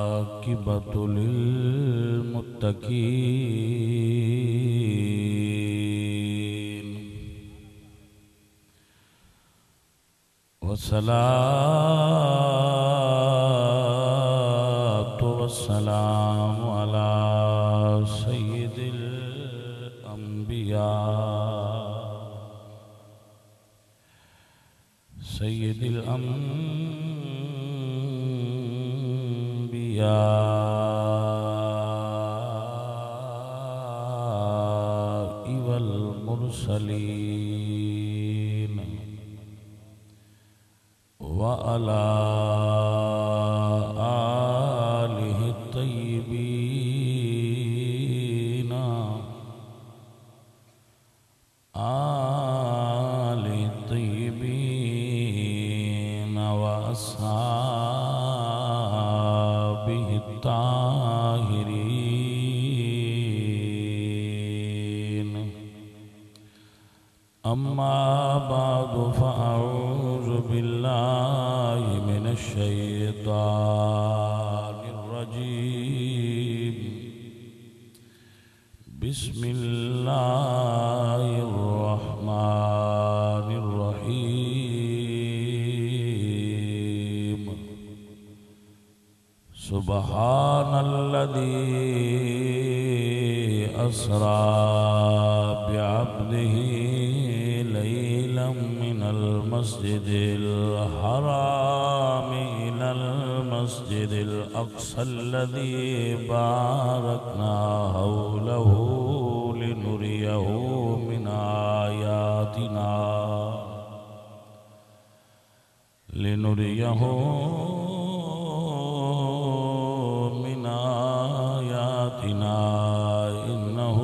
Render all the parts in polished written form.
والعاقبة للمتقين والصلاة والسلام على سيد الأنبياء والمرسلين وعلى آله الطيبين وأصحابه الطاهرين أما بعد فأعوذ بالله من الشيطان الرجيم بسم الله الرحمن الرحيم سبحان الذي أسرى بعبده ليلا من المسجد الحرام إلى المسجد الأقصى الذي باركنا حوله لنريه من آياتنا إنه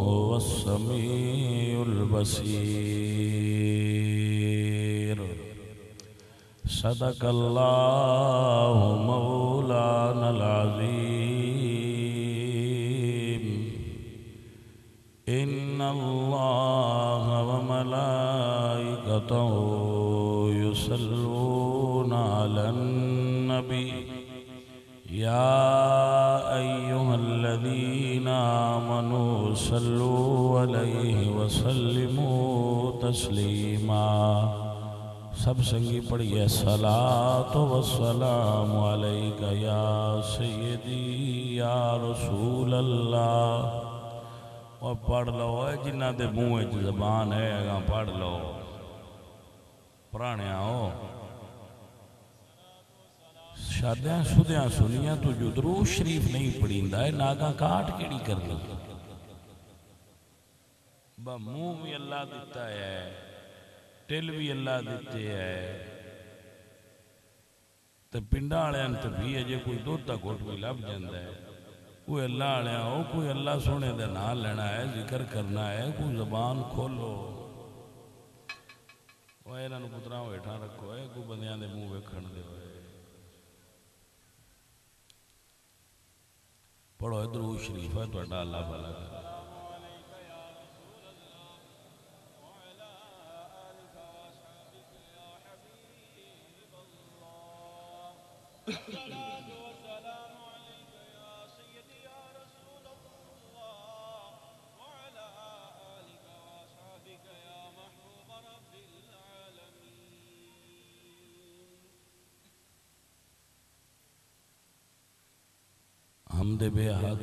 هو السميع البصير صدق الله مولانا العظيم إن الله وملائكته يصلون على النبي يا أيها الذين آمنوا صلوا عليه وسلموا تسليما سب سنگی پڑھئے صلاة والسلام علیکہ یا سیدی یا رسول اللہ اور پڑھ لو اے جنہ دے منہ زبان ہے اگاں پڑھ لو پرانے آؤ شادیاں شدیاں سنیاں تو جو درود شریف نہیں پڑھیندہ ہے ناگاں کاٹ کیڑی کرنی با منہ بھی اللہ دیتا ہے ٹل بھی اللہ دیتے ہے تو پنڈا آڑے انت بھی ہے جے کوئی دوتا کوٹ بھی لب جاندہ ہے کوئی اللہ آڑے ہو کوئی اللہ سونے دے نال لینا ہے ذکر کرنا ہے کوئی زبان کھولو وہ اینا نو پتراں بیٹھا رکھو ہے کوئی بندیاں دے منہ ویکھن دے ہوئے پڑھو درود شریف ہے تو اڈا اللہ بھلا کر حمد بے حد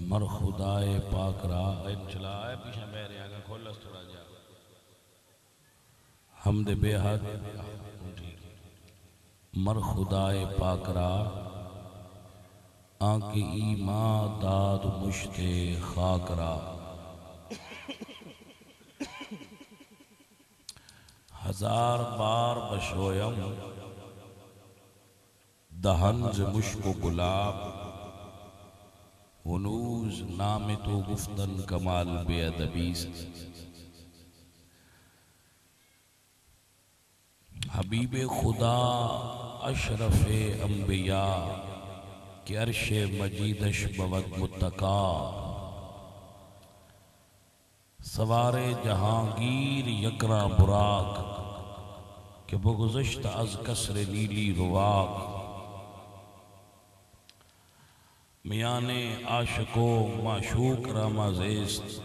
مر خدائے پاک را چلا ہے پیچھے میرے آگا کھولس تھوڑا جا حمد بے حد مر خدائے پاک را آنکہ ایمان داد مشت خاک را ہزار بار بشویم دہنز مشک و گلاب ہنوز نام تو گفتن کمال بے ادبیست حبیب خدا اشرف انبیاء کہ عرش مجیدش بود متقا سوار جہانگیر یکرا براق کہ بگذشت از کسر نیلی رواق میان عاشق و معشوق را مازیست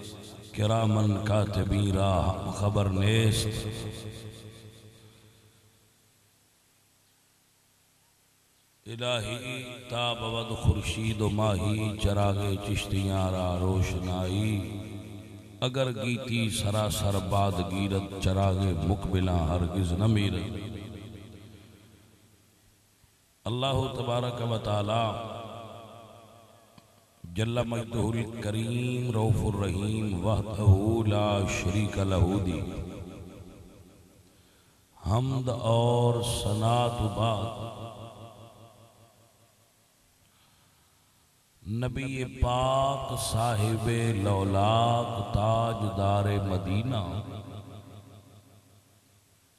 کرامن کاتبین را خبر نیست الہی تاب ود خورشید و ماہی چراغ چشتیاں را روشنائی اگر گیتی سراسر باد گیرت چراغ مقبلہ ہرگز نہ میرت اللہ تبارک و تعالی جل مجدہ الکریم رؤوف الرحیم وحدہ لا شریک لہ دی حمد اور ثناء بعد نبی پاک صاحب لولاک تاجدار مدینہ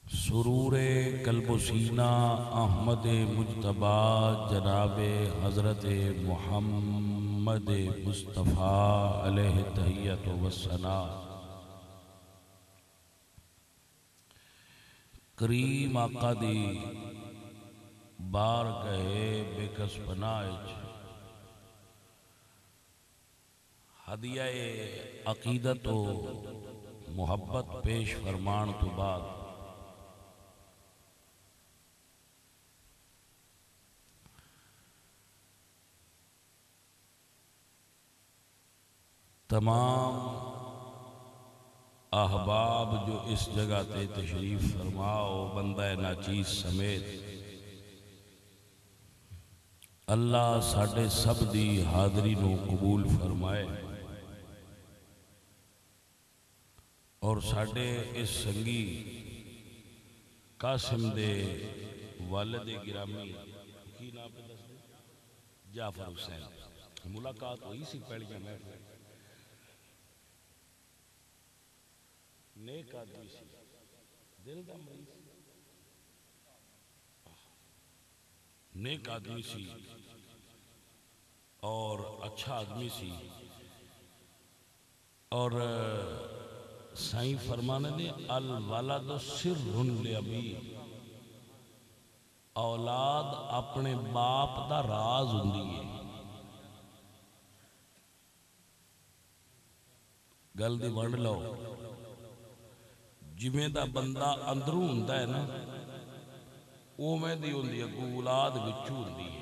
سرور قلب و سینہ احمد مجتبی جناب حضرت محمد مصطفیٰ علیہ تحیت و ثناء کریم آقا دی بارگاہ بے کس پناہ ہدیہ عقیدت و محبت پیش فرمان تو بعد تمام احباب جو اس جگہ تے تشریف فرماؤ بندہ ناچیز سمیت اللہ ساڑھے سب دی حاضری نو قبول فرمائے اور ساڑھے اس سنگی قاسم دے والد گرامی کی نام پہ دس دے جعفر حسین ملاقات ہوئی سی پہلی میں نیک آدمی سی دل دا مریض نیک آدمی سی اور اچھا آدمی سی اور سائیں فرمانے دے الولد سر لابی اولاد اپنے باپ دا راز ہوندی ہے گل دی ونڈ لو جویں دا بندہ اندروں ہوندا ہے نا او میں دی ہوندی ہے اولاد وچوں ہوندی ہے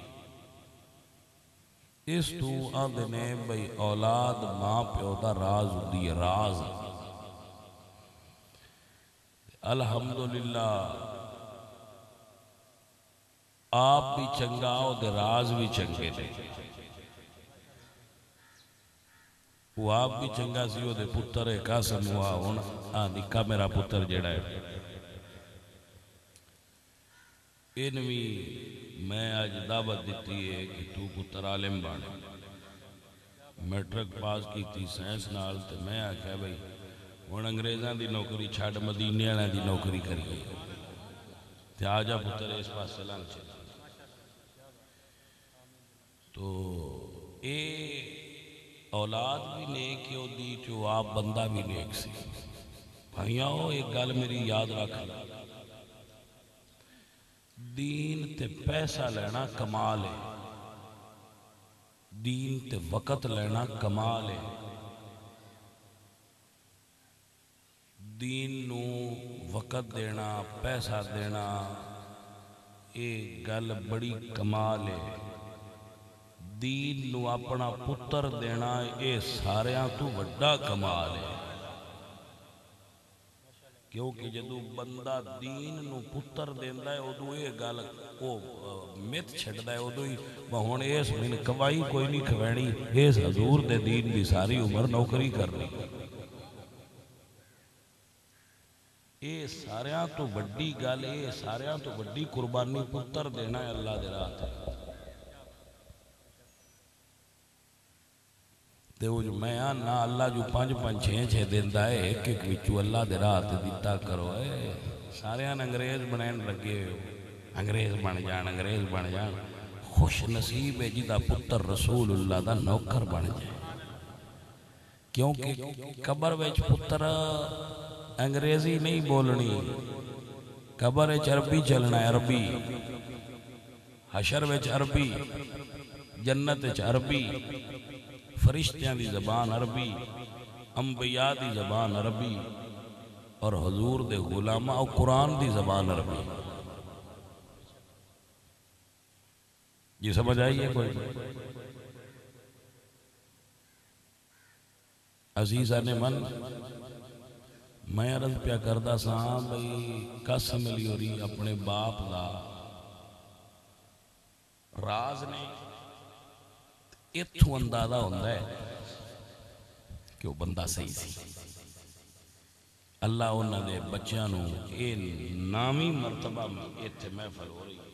اس تو آندے نے بھئی اولاد ماں پیو دا راز ہوندی ہے راز الحمدللہ آپ بھی چنگا ہو دے راز بھی چنگے دے وہ آپ بھی چنگا سی ہو دے پتر قاسم ہوا ہونا نکا میرا پتر جڑا ہے انوی میں آج دعوت دیتی ہے کہ تو پتر عالم بانے میٹرک پاس کی تھی سائنس نال تے میں آکھا بھئی ہن انگریزاں دی نوکری چھاڑ مدینے والے دی نوکری کریے تے آجا پتر اس پاس سلام چلا تو اے اولاد بھی نیک ہو دی جو آپ بندہ بھی نیک سی بھائیاں ہو ایک گل میری یاد رکھ لیں دین تے پیسہ لینا کمال ہے دین تے وقت لینا کمال ہے دین نو وقت دینا پیسہ دینا یہ گل بڑی کمال ہے دین نو اپنا پتر دینا یہ ساریاں تو وڈا کمال ہے کیونکہ جدو بندہ دین نو پتر دیندہ ہے ادو یہ گل او مت چھڑدا ہے ادو ہی بہون اس من کوائی کوئی نہیں کھوینی اس حضور دے دین دی ساری عمر نوکری کرنی اے ساریاں تو وڈی گل اے ساریاں تو وڈی قربانی پتر دینا ہے اللہ دے راہ تے تے وہ جو میں آنا اللہ جو 5-5-6 دیندہ ہے ایک ایک وچو اللہ دے راہ تے دیتا کرو سارے انگریز بنین لگے ہو انگریز بن جان خوش نصیب ہے جدا پتر رسول اللہ دا نوکر بن جائے کیونکہ قبر وچ پتر انگریزی نہیں بولنی قبر وچ عربی چلنا ہے، عربی حشر وچ عربی، جنت وچ عربی، فرشتیاں دی زبان عربی، انبیاء دی زبان عربی، اور حضور دے غلاماں اور قرآن دی زبان عربی. یہ سمجھ آئی ہے کوئی؟ عزیزہ نے من میں عرض پیا کردہ ساں بھئی قسم ملی ہو رہی اپنے باپ دا راز نے اتھو اندازہ ہوندہ ہے کہ وہ بندہ صحیح سی. اللہ انہوں نے بچیانوں اے نامی مرتبہ میں اتھے محفل ہو رہی ہے.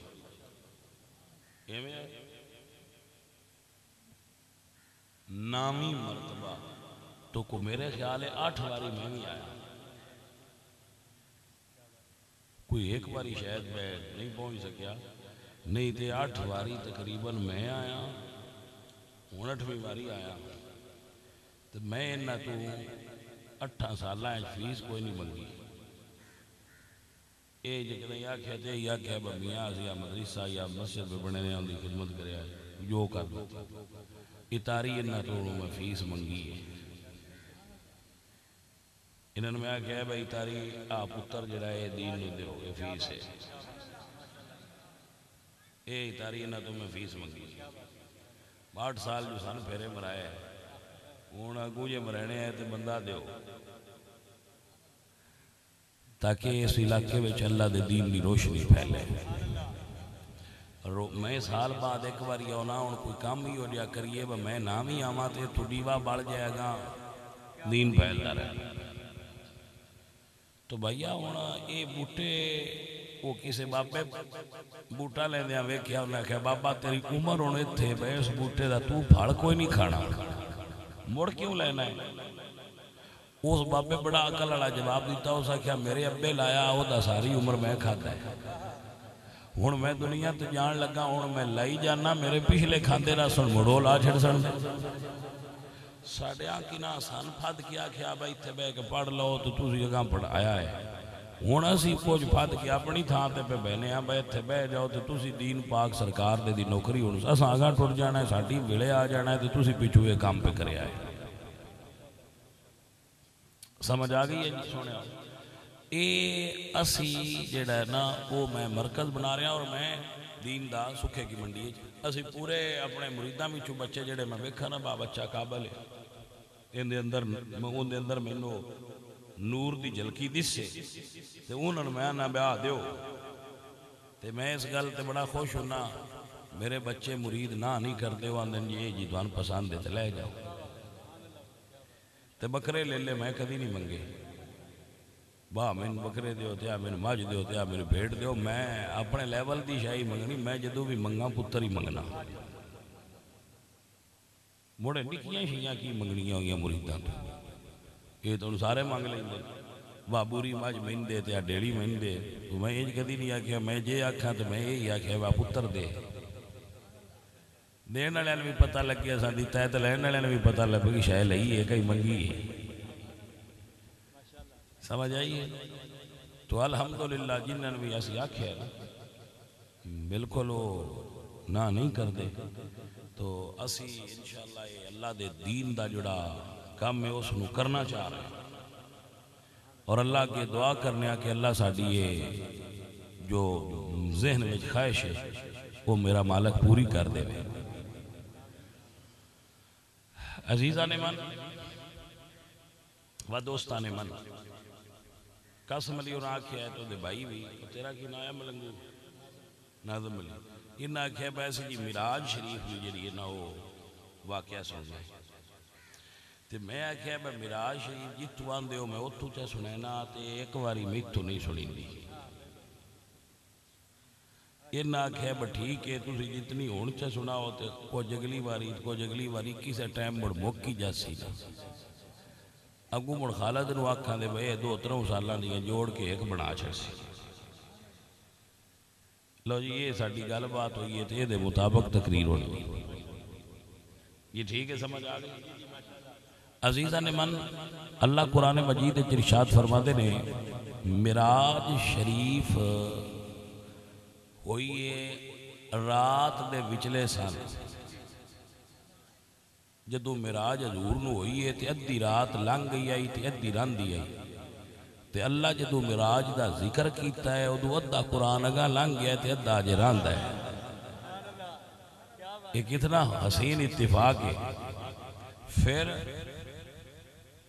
نامی مرتبہ تو کو میرے خیال ہے 8 باری میں بھی آیا، کوئی ایک باری شاید میں نہیں پہنچ سکیا، نہیں تے 8 باری تقریباً میں آیا. 8ویں باری آیا تو میں انہاں تو 8 سالہ فیس کوئی نہیں منگی. اے جتنے یا کہتے ہیں یا کہ میاں یا مدرسہ یا مسجد میں بڑھنے ان کی خدمت کرے آئے جو کر دو اتاری انہاں تو میں فیس منگی ہے. انہوں نے میں کہا بھائی اتاری آپ پتر جڑا ہے دین نہیں دے ہوگے فیس ہے. اے اتاری انہاں تو میں فیس منگی 8 سال جو سن پھیرے مرائے ہیں ہوں اگوں یہ مرہنے ہیں تو بندہ دیو تاکہ اس علاقے میں اللہ دے دین دی روشنی پھیلے. میں سال بعد ایک بار یہ ہونا ہوں کوئی کام ہی ہو جا کریے میں نام ہی آما تے تو دیوا بڑھ جائے گا دین پھیلتا رہے. تو بھائیا ہونا اے بوٹے وہ کسے باپے بوٹا لے دیا ویکھیا انہیں کہا بابا تیری عمر ہونے تھے بھائی اس بوٹے دا تو پھاڑ کوئی نہیں کھانا مڑ کیوں لینا ہے. اس بابے بڑا عقل والا جواب دیتا اسا کیا میرے ابے لایا وہ دا ساری عمر میں کھاتا ہے ہوں میں دنیا تے جان لگا ہوں میں لائی جانا میرے پچھلے کھاندے رہا سن مڑو لا چھڑ سن ساڑے آنکی نا سن پھاد کیا کیا بھائی تھے بے کہ پڑھ لو تو تُسی اگاں پڑھایا ہے ہوں اسی کچھ پھاد کیا اپنی تھان تے پہ بہنے ہیں بھائی تھے بے جاؤ تو تُسی دین پاک سرکار دے دی نوکری ہوں اساں آگاں ٹوٹ جانا ہے ساڑی ویلے آ جانا ہے تو تُسی پیچھو یہ کام پہ کرے آئے. سمجھ آگئی ہے جی سونے اے اسی جڑا ہے نا وہ میں مرکز بنا رہا اور میں دین دا سکھے کی منڈی ہے. اسی پورے اپنے مریداں میں بچے جڑے میں ویکھا نا با بچہ قابل ہے ان دے اندر مینوں نور دی جھلکی دس سے تے انہوں نے میں نہ بیاہ دیو تے میں اس گل تے بڑا خوش ہونا میرے بچے مرید نہ نہیں کرتے وہ اندن جی دوان پسند دے تے لے جاؤ تے بکرے لے لے میں کدی نہیں منگے با میں بکرے دیو تیا میں ماج دیو تیا میں بھیڑ دیو میں اپنے لیول دی شاہی منگنی میں جدو بھی منگا پتر ہی منگنا موڑے نکیاں شیاں کی منگنیاں ہوئیاں مریداں تو یہ تو سارے مانگ لیں دے بابوری ماج میں دے تیا ڈیڑی میں دے تو میں یہ کدی نہیں آکھیا میں جے آکھا تو میں یہ آکھیا با پتر دے دین والے بھی پتہ لگ گیا سا دیتا ہے تو لین والے بھی پتہ لگ گیا شاید لئی ہے کہیں منگی ہے. سمجھ آئیے تو الحمدللہ جنہوں نے بھی ایسی آکھیا بالکل وہ نہ نہیں کر دے تو اسی انشاءاللہ اللہ دے دین دا جڑا کام میں اس نو کرنا چاہ رہے ہیں اور اللہ کے دعا کرنے کہ اللہ ساڑی یہ جو ذہن میں خواہش ہے وہ میرا مالک پوری کر دے. عزیزہ نے من و دوستہ نے من قسم علی اور آنکھیں ہے تو دے بھائی بھی تیرا کی نایا ملنگو ناظم علی یہ نا کہہ بیسے جی مراج شریف میں جڑی نا وہ واقعہ سن جائے تے میں آکھیا میں مراج شریف جتوان دے ہو میں اتھو تے سنینا تے ایک واری میتھو نہیں سنیں دی یہ نہ آکھیا با ٹھیک ہے تُسی جتنی ہون چا سنا ہوتے کو جگلی واری کسے ٹائم مڑ موکی جاسی نا اگو مڑ خالد نو آکھاں دے بھئی 2-3 سالہ دیاں جوڑ کے ایک بنا چھڑ سی. لو جی یہ ساڑی گال بات ہوئی ہے تو یہ دے مطابق تقریر ہونی یہ ٹھیک ہے سمجھ آ گئی. عزیزہ نے من اللہ قرآن مجید ارشاد فرما دے نے معراج شریف ہوئی ہے رات دے وچلے سال جدو معراج حضور نو ہوئی ہے تے ادھی رات لنگ گئی آئی تے ادھی راندی آئی تے اللہ جدو معراج دا ذکر کیتا ہے ادو ادھا قرآن اگا لنگ گیا تے ادھا اج راندا ہے. یہ کتنا حسین اتفاق ہے. پھر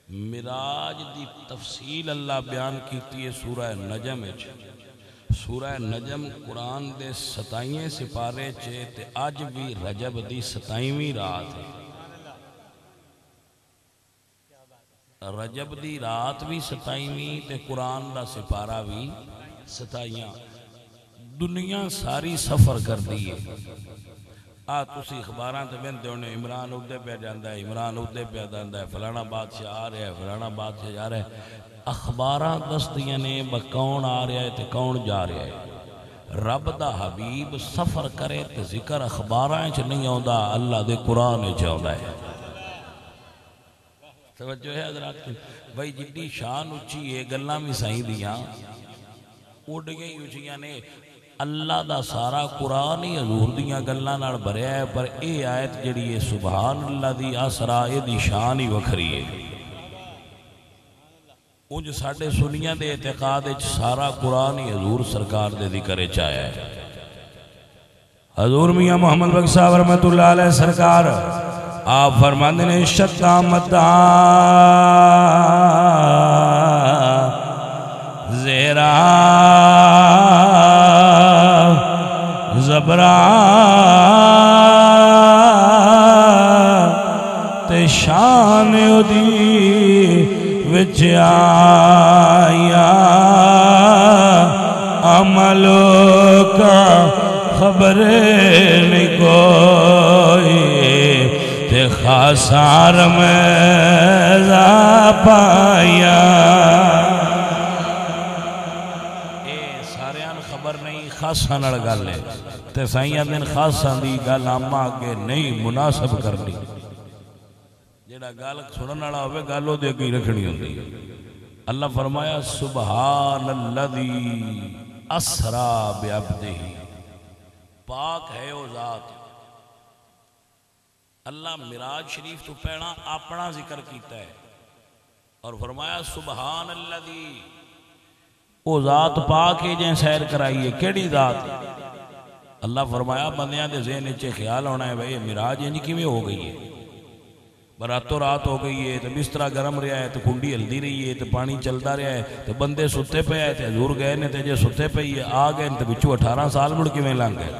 معراج دی تفصیل اللہ بیان کیتی ہے سورہ نجم وچ. سورہ نجم قرآن دے 27 سپارے چے تے اج بھی رجب دی 27ویں رات ہے. رجب دی رات بھی 27ویں تے قرآن دا سپارہ بھی 27. دنیا ساری سفر کر دی ہے. تسی اخباران تے بندے ہونے عمران ادھے پہ جاندہ ہے عمران ادھے پہ جاندہ ہے فلانا بادشاہ آ رہا ہے فلانا بادشاہ جا رہا ہے. اخباران دستیاں نے کون آ رہا ہے تے کون جا رہا ہے. رب دا حبیب سفر کرے تے ذکر اخباران چ نہیں آندا اللہ دے قرآن چ آندا ہے. توجہ ہے حضرات بھائی جدی شان اچھی ہے گلاں بھی صحیح دیاں اڑ گئی اچھیاں نے. اللہ دا سارا قرآن ہی حضور دیاں گلاں نال بھریا ہے پر اے آیت جڑی ہے سبحان اللہ دی اسرا اے دی شان ہی وکھری ہے. انج ساڈے سنیاں دے اعتقاد وچ سارا قرآن ہی حضور سرکار دے ذکر وچ آیا ہے. حضور میاں محمد بخش صاحب رحمۃ اللہ علیہ سرکار آپ فرماندے نے شتا متا زیرا زبرا تے شان دی وچ آیا عملوں کا خبر نہیں کوئی تے خاصار میں پایا. اے ساریان خبر نہیں خاصان گل ہے تے سائیاں دن خاصان دی گل آما آگے نہیں مناسب کرنی. جیڑا گل سنن والا ہوئے گل دے کی رکھنی ہوندی. اللہ فرمایا سبحان الذی اسرا بعبدہ پاک ہے او ذات. اللہ معراج شریف تو پہنا اپنا ذکر کیتا ہے اور فرمایا سبحان الذی او ذات پاک ہے جن سیر کرائی ہے. کیڑی ذات؟ اللہ فرمایا بندیاں دے ذہن وچ خیال ہونا ہے بھئی معراج انج کیویں ہو گئی ہے. براتوں رات ہو گئی ہے تو بسترا گرم رہا ہے تو کنڈی ہلدی رہی ہے تو پانی چلتا رہا ہے تو بندے ستے پہ آئے تو حضور گئے نے تو جے ستے پہ ہی آ گئے تو بچو 18 سال مڑ کے میں لنگ گئے.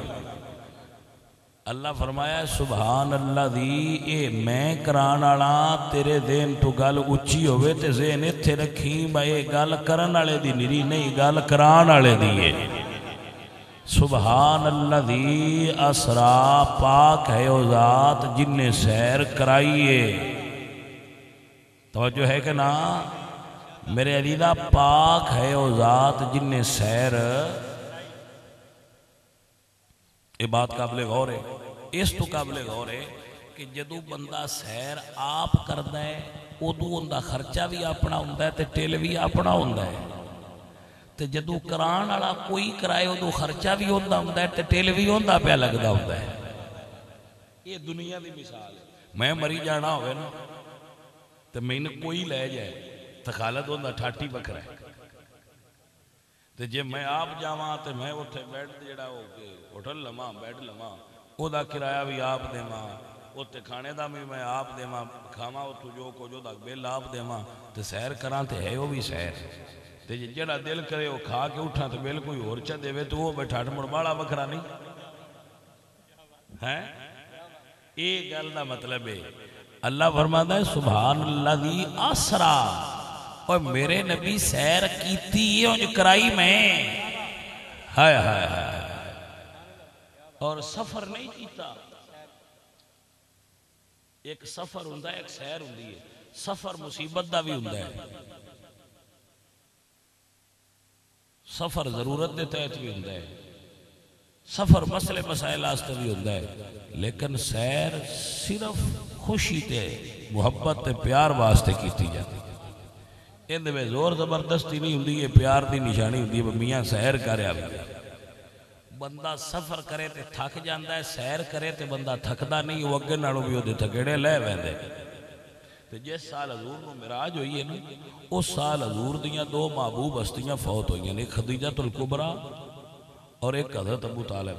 اللہ فرمایا سبحان اللہ دی اے میں کران والا تیرے دین تو گل اچھی ہوئے تے ذہن ایتھے رکھی بھائی گل کرن والے دی نری نہیں گل کران والے دی ہے. سبحان الذی اسرا پاک ہے او ذات جن نے سیر کرائیے. توجہ ہے کہ نا میرے علیدہ پاک ہے او ذات جن نے سیر. یہ بات قابل غور ہے. اس تو قابل غور ہے کہ جدو بندہ سیر آپ کردا ہے ادو اندہ خرچہ بھی اپنا ہوندہ ہے تے ٹیل بھی اپنا ہوندہ ہے. تے جدو کران والا کوئی کرائے ادو خرچہ بھی ہوندہ ہوندہ ہے تے ٹیل بھی ہوندہ پہ لگدا ہوندہ ہے. یہ دنیا دی مثال ہے. میں مری جانا ہوئے نا تے میں نے کوئی لے جائے تو خالد ہوندہ ٹھاٹی بکرا ہے. تے جے میں آپ جاواں تے میں اٹھے بیٹھ جڑا ہو کے ہوٹل لماں بیٹھ لماں او دا کرایہ بھی آپ دے ماں اوتے کھانے دا بھی میں آپ دے ماں کھاواں اتو جو کو جو دا بیل آپ دے ماں تے سیر کران تے ہے وہ بھی سیر. تے جڑا دل کرے وہ کھا کے اٹھا تے بیل کوئی اور چا دے وے تو وہ بیٹھا مڑ باڑا بکرا نہیں ہے. ایک گل دا مطلب ہے اللہ فرماتا ہے سبحان الذی اسرا اور میرے نبی سیر کیتی ہے جو کرائی میں ہائے ہائے ہائے اور سفر نہیں کیتا. ایک سفر ہوندہ ہے ایک سیر ہوندی ہے. سفر مصیبت دا بھی ہوندہ ہے سفر ضرورت دے تحت بھی ہوندہ ہے سفر مسئلے مسائل آستے بھی ہوندہ ہے لیکن سیر صرف خوشی تے محبت تے پیار واسطے کیتی جاتی. اندے میں زور زبردستی نہیں ہوندی، یہ پیار دی نشانی ہوندی ہے، میاں سیر کریا بھی بندہ سفر کرے تے تھک جاندہ ہے، سیر کرے تے بندہ تھکدا نہیں، وہ اگے نالوں بھی ہوندے تھکڑے لے ویندے۔ تے جس سال حضور نو معراج ہوئی ہے نا، اس سال حضور دیاں دو محبوب ہستیاں فوت ہوئی ہیں، ایک خدیجہ الکبریٰ اور ایک حضرت ابو طالب۔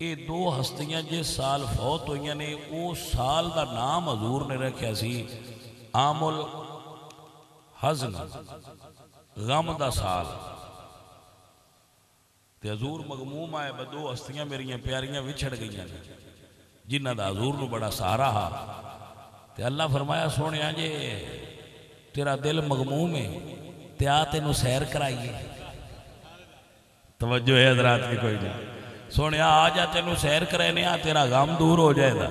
یہ دو ہستیاں جس سال فوت ہوئی نے، اس سال دا نام حضور نے رکھیا سی عام الحزن، غم دا سال۔ تے حضور مغموم آئے بدو ہستیاں میریاں پیاریاں وچھڑ گئی ہیں جنہ دا حضور نو بڑا سہارا ہا۔ تے اللہ فرمایا سونیا جے تیرا دل مغموم ہے تے آ تینوں سیر کرائیے۔ توجہ ہے حضرات کی کوئی نہیں؟ سونیا آ جا تینوں سیر کرائینے، آ تیرا غم دور ہو جائے دا۔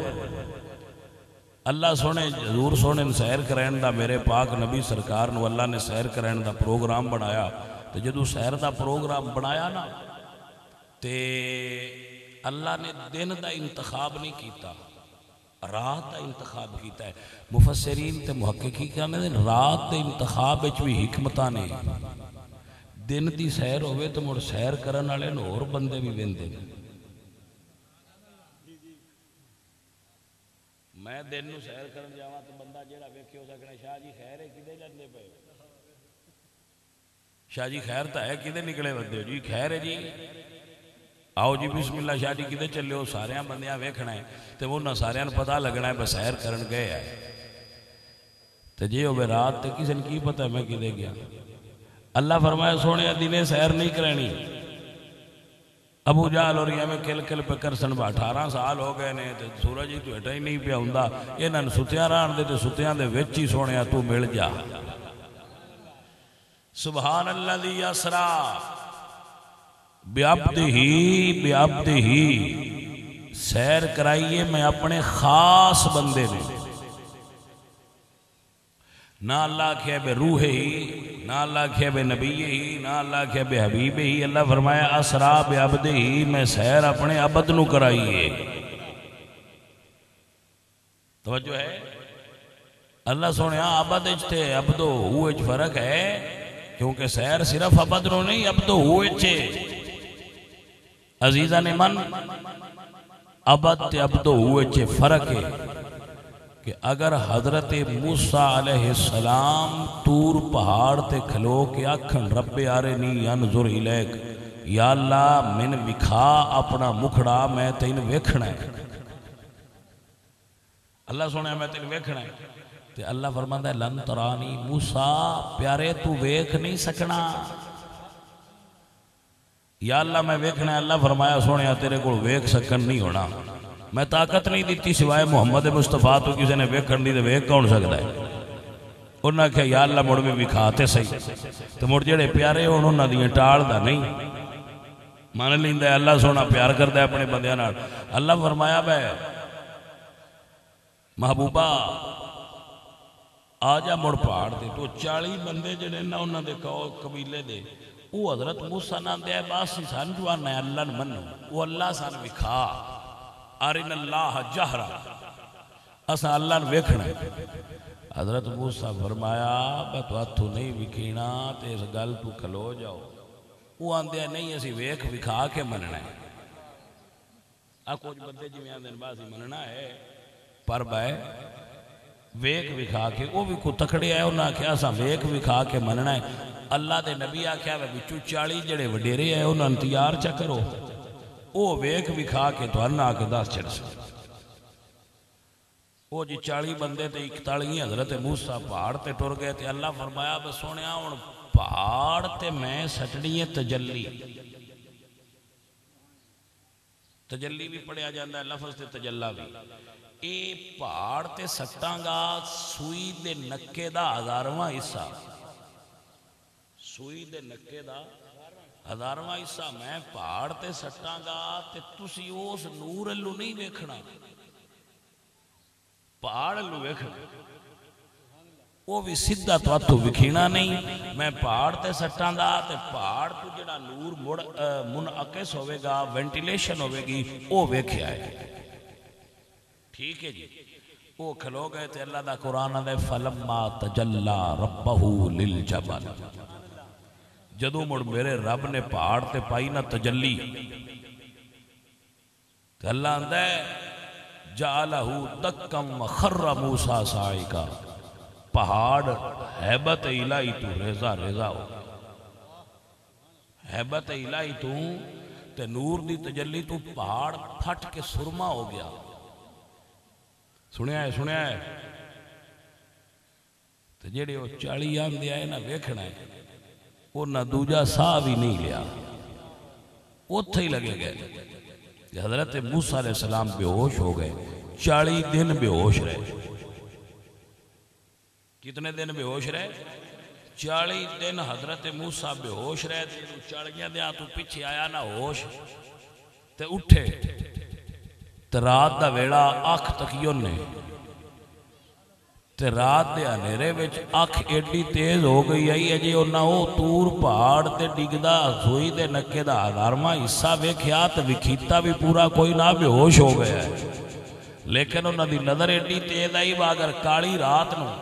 اللہ سونے حضور سونے سیر کرائن دا میرے پاک نبی سرکار نو اللہ نے سیر کرائن دا پروگرام بنایا۔ تو جدو سیر دا پروگرام بنایا نا تے اللہ نے دن دا انتخاب نہیں کیتا، رات دا انتخاب کیتا ہے۔ مفسرین تے محققی کہنے دیں رات دے انتخاب اچھ بھی حکمتاں نے، دن دی سیر ہوئے تو مڑ سیر کرن والے اور بندے بھی ویندے۔ میں دن نو سیر کرن جاواں تو بندہ جیڑا ویکھے ہو سکنا شاہ جی خیر ہے کدے جاندے پئے؟ شاہ جی خیر تا ہے کدے نکلے بندے جی خیر ہے جی آؤ جی بسم اللہ شاہ جی کدے چلے ہو؟ ساریاں بندیاں ویکھنا ہے تے وہ نہ ساریاں پتہ لگنا ہے بس سیر کرن گئے ہے۔ تے جی ہوئے رات تے کسی نے کی پتہ ہے میں کدے گیا؟ اللہ فرمایا سونے دینے سیر نہیں کرنی۔ ابو جہل اور یہ میں کل کل پہ کرسن با 18 سال ہو گئے نے تے سورج ہی تو ہٹا ہی نہیں پیا ہوندا، انہاں نے ستیاں ران دے تے ستیاں دے وچ ہی سونے تو مل جا۔ سبحان الذی اسرا بعبدہ سیر کرائیے میں اپنے خاص بندے نے، نہ اللہ کہے بے روح ہی، نہ اللہ کہے بے نبی ہی، نہ اللہ کہے بے حبیب ہی۔ اللہ فرمایا اسرا بعبدہ میں سیر اپنے عبد نو کرائیے۔ توجہ ہے؟ اللہ سونے عبد اچھتے عبدو ہو اچھ فرق ہے، کیونکہ سیر صرف عبد نو نہیں عبدو ہو اچھے۔ عزیزہ نے من عبد تے عبدو ہو اچھے فرق ہے کہ اگر حضرت موسیٰ علیہ السلام طور پہاڑ تے کھلو کے اکھن رب آرنی انظر الیک، یا اللہ من وکھا اپنا مکھڑا میں تین ویکھنا ہے۔ اللہ سونے میں تین ویکھنا ہے تے اللہ فرماندہ ہے لن ترانی موسیٰ پیارے تو ویکھ نہیں سکنا، یا اللہ میں ویکھنا ہے۔ اللہ فرمایا سونے تیرے کو ویکھ سکن نہیں ہونا، میں طاقت نہیں دیتی سوائے محمد مصطفیٰ تو کسی نے ویکھن دی تے ویکھ کون سکتا ہے؟ انہاں کہا یا اللہ مڑ میں وکھاتے صحیح تو مڑ جڑے پیارے ہون انہاں دیاں ٹال دا نہیں مان لیندہ ہے۔ اللہ سونا پیار کرتا ہے اپنے بندیاں نال۔ اللہ فرمایا بے محبوبہ آجا مڑ پہاڑ دے تو 40 بندے جڑے نا انہاں دے قبیلے دے وہ حضرت موسیٰ نام دے باسی سان جوانا ہے اللہ منو وہ اللہ سان وکھا آرین اللہ جہرہ اسا اللہ نے ویکھنا ہے۔ حضرت موسیٰ فرمایا بتو تو نہیں وکھینا تے اس گل تو کھلو جاؤ۔ وہ آندے نہیں اسی ویکھ وکھا کے مننا ہے۔ کچھ بندے جی میں آندے باسی مننا ہے پر بھائی ویکھ وکھا کے وہ بھی کو تکڑے آئے انہاں کیا اسا ویکھ وکھا کے مننا ہے۔ اللہ دے نبی آکھیا وے بچو 40 جڑے وڈیرے آئے انہاں تیار چا کرو، وہ ویکھ وکھا کے تو انہاں کے 10 چڑھ سکتے۔ وہ جی 40 بندے تے 41 حضرت موسیٰ پہاڑ تے ٹر گئے تے اللہ فرمایا بس سونیا ہن پہاڑ تے میں سٹنی ہے تجلی۔ تجلی بھی پڑھیا جاندہ ہے لفظ تے تجلہ بھی۔ اے پہاڑ تے سٹاں گا سوئی دے نکے دا 1000واں حصہ، سوئی دے نکے دا 1000واں حصہ میں پہاڑ تے سٹاں گا تے تسی اس نور اللہ نہیں ویکھنا، پہاڑ اللہ ویکھنا، وہ بھی سدھا تو اتھو وکھینا نہیں۔ میں پہاڑ تے سٹاں دا تے پہاڑ تو جڑا نور منعکس ہوئے گا وینٹیلیشن ہوئے گی وہ ویکھیا ہے۔ ٹھیک ہے جی وہ کھلو گئے تھے اللہ دا قرآن دے فلما تجلا ربہ للجبل جدو مڑ میرے رب نے پہاڑ تے پائی نہ تجلی کہ اللہ اندہ جعلہو دکم وخر موسیٰ سائقہ پہاڑ حیبت الہی تو ریزہ ریزہ ہو حیبت الہی تو تے نور دی تجلی تو پہاڑ پھٹ کے سرما ہو گیا سنیا ہے تے جیڑے وہ 40 آندے آئے نہ ویکھنا ہے وہ نہ دوجہ سا بھی نہیں لیا وہ تھے ہی لگے گئے کہ حضرت موسیٰ علیہ السلام بے ہوش ہو گئے 40 دن بے ہوش رہے کتنے دن بے ہوش رہے 40 دن حضرت موسیٰ بے ہوش رہے تھے 40 دن تو پیچھے آیا نہ ہوش تے اٹھے تے رات دا ویڑا آنکھ تکیون نے تے رات دے انیرے وچ آنکھ ایڈی تیز ہو گئی آئی ہے جی انہاں او تور پہاڑ تے ڈگدا سوئی دے نکے دا 1000واں حصہ ویکھیا تے وکھیتا بھی پورا کوئی نہ بے ہوش ہو گیا ہے لیکن انہاں دی نظر ایڈی تیز آئی اگر کالی رات نو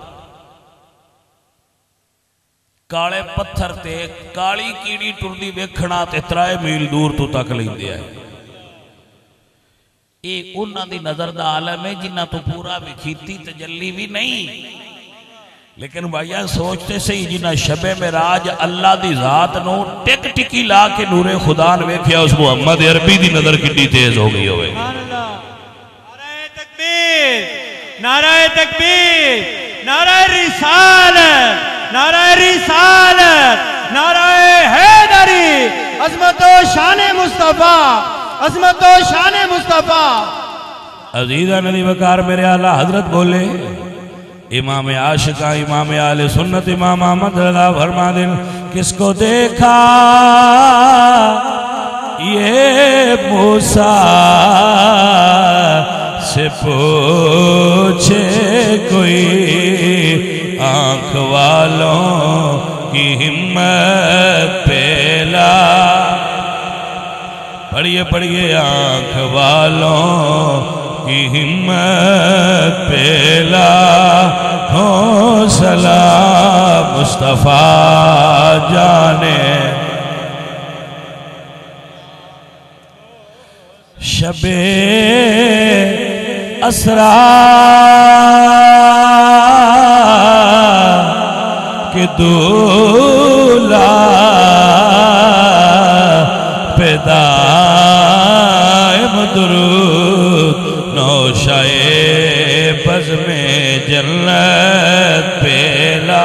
کالے پتھر تے کالی کیڑی ٹردی ویکھنا تے 3 میل دور تو تک لیندے ہے یہ انہاں دی نظر دا عالم ہے جنہ تو پورا وکھیتی تجلی بھی نہیں لیکن بھائیہ سوچتے سے ہی جنہ شب معراج اللہ دی ذات نو ٹک ٹکی لا کے نور خدا نے ویکھیا اس محمد عربی دی نظر کتنی تیز ہو گئی ہوئے نعرہ تکبیر نعرہ تکبیر نعرہ رسالت نعرہ رسالت نعرہ حیدری عظمت و شان مصطفیٰ عظمت و شان مصطفیٰ عزیزہ ندی وقار میرے اعلیٰ حضرت بولے امام عاشقہ امام آل سنت امام احمد رضا فرما دن کس کو دیکھا یہ موسیٰ سے پوچھے کوئی آنکھ والوں کی ہمت پیلا پڑھئے آنکھ والوں کی ہمت پیلا حوصلہ مصطفیٰ جانے شب اسرا کے دولا دائم درود نوشائے بزم جنت پیلا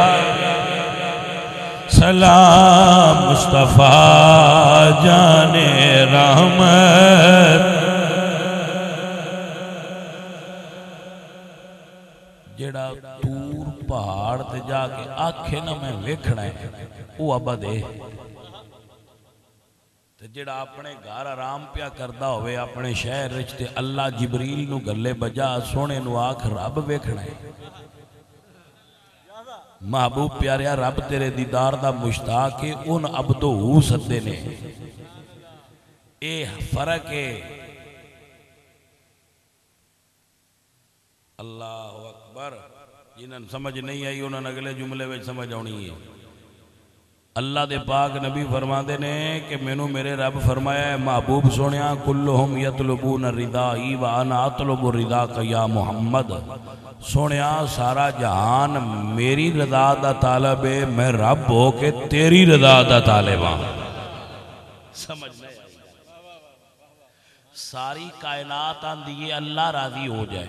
سلام مصطفیٰ جان رحمت جڑا تور پہاڑ تے جا کے آنکھیں نہ میں ویکھنا ہے وہ عبد ہے جڑا اپنے گھر آرام پیا کردہ ہوئے اپنے شہر رچتے اللہ جبریل نو گلے بجا سونے نو آکھ رب ویکھنا ہے محبوب پیاریا رب تیرے دیدار دا مشتاق ہے ان عبدو ہو سدے نے اے فرق ہے اللہ اکبر جنہاں سمجھ نہیں آئی انہاں اگلے جملے میں سمجھ آنی ہے اللہ دے پاک نبی فرما دے نے کہ مینو میرے رب فرمایا ہے محبوب سنیا کلہم یطلبون الردائی وانا اطلب الرداء یا محمد سنیا سارا جہان میری رضا دا طالب ہے میں رب ہو کے تیری رضا دا طالب ہاں سمجھ نہیں ساری کائنات آندھی اللہ راضی ہو جائے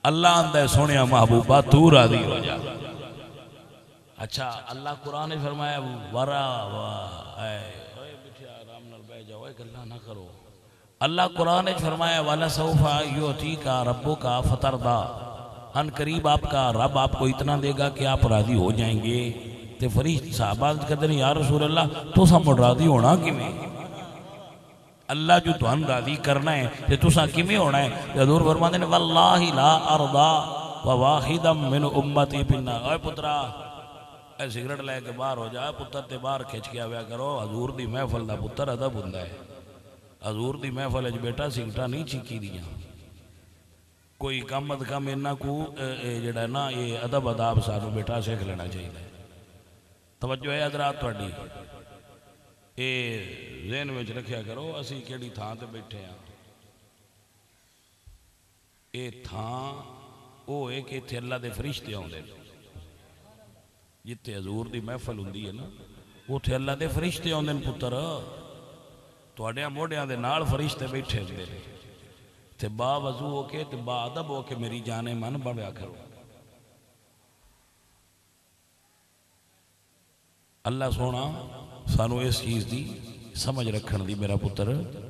اللہ آندہ ہے سنیا محبوبہ تو راضی ہو جائے اچھا اللہ قرآن نے فرمایا ورا اے بیٹھے آرام نال بیٹھ جاؤ ایک اللہ نہ کرو اللہ قرآن نے فرمایا وَلَسَوْفَ يُعْتِيكَ رَبُّكَ فَتَرْضَى ان قریب آپ کا رب آپ کو اتنا دے گا کہ آپ راضی ہو جائیں گے تے فرشت صحابہ کہتے ہیں یا رسول اللہ تو سب راضی ہونا کیویں اللہ جو تو ہم راضی کرنا ہے تے تو سا کیویں ہونا ہے حضور فرماتے ہیں واللہ لا ارضا وواحدا من امتی بالنار اے پترا اے سگریٹ لے کے باہر ہو جائے پتر تے باہر کھچ کے آویا کرو حضور دی محفل دا پتر ادب ہوندا ہے حضور دی محفل وچ بیٹا سگریٹاں نہیں چیکی دیاں کوئی کم از کم انہاں کو جڑا نا یہ ادب اداب سانو بیٹا سیکھ لینا چاہیے. توجہ ہے حضرات تہاڈی؟ یہ ذہن وچ رکھیا کرو اسی کیڑی تھاں تے بیٹھے ہاں. یہ تھاں او ہے کہ اتنے اللہ دے فرشتے آؤندے. جتے حضور دی محفل ہوندی ہے نا اتنے اللہ دے فرشتے آؤندے پتر. تہاڈیاں موڈیاں دے نال فرشتے بیٹھے ہوندے نے تے با وضو ہو کے تے با ادب ہو کے میری جان من بڑھیا کرو. اللہ سونا سانو اس چیز دی سمجھ رکھن دی میرا پتر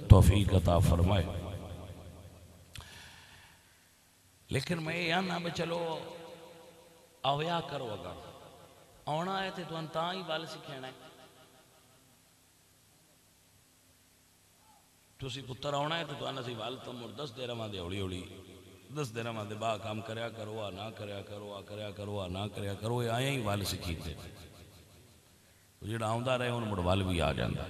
توفیق عطا فرمائے. لیکن میں یہ آنا میں چلو آویا کرو اگر آنا ہے تو تاں ہی وال سکھینا ہے. تسی پتر آنا ہے تو آنا سی وال تم اور 10 دیر ماں دے اوڑی اوڑی 10 دیر ماں دے با کام کریا کرو آ نہ کریا کرو آ کریا کرو آ نہ کریا کرو یہ آیا ہی وال سکھی دے. جڑا آؤندا رہے ان مڑ وال بھی آ جاندا.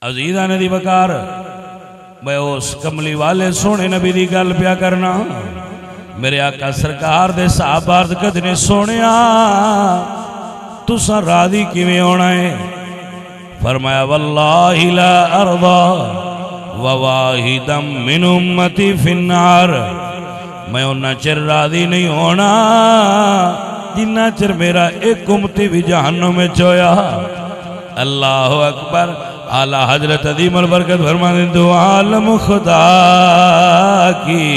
عزیزاں دی بکار میں اس کملی والے سونے نبی دی گل پیا کرنا. میرے آقا سرکار دے صحابہ عرض کردے سونیا تساں راضی کیویں ہونا ہے؟ فرمایا واللہ لا ارضى وواحدا من امتی فی النار. میں انہاں چر راضی نہیں ہونا جنہ چر میرا ایک امتی بھی جہنم میں چویا. اللہ اکبر. اعلی حضرت عظیم البرکت فرماتے ہیں دو عالم خدا کی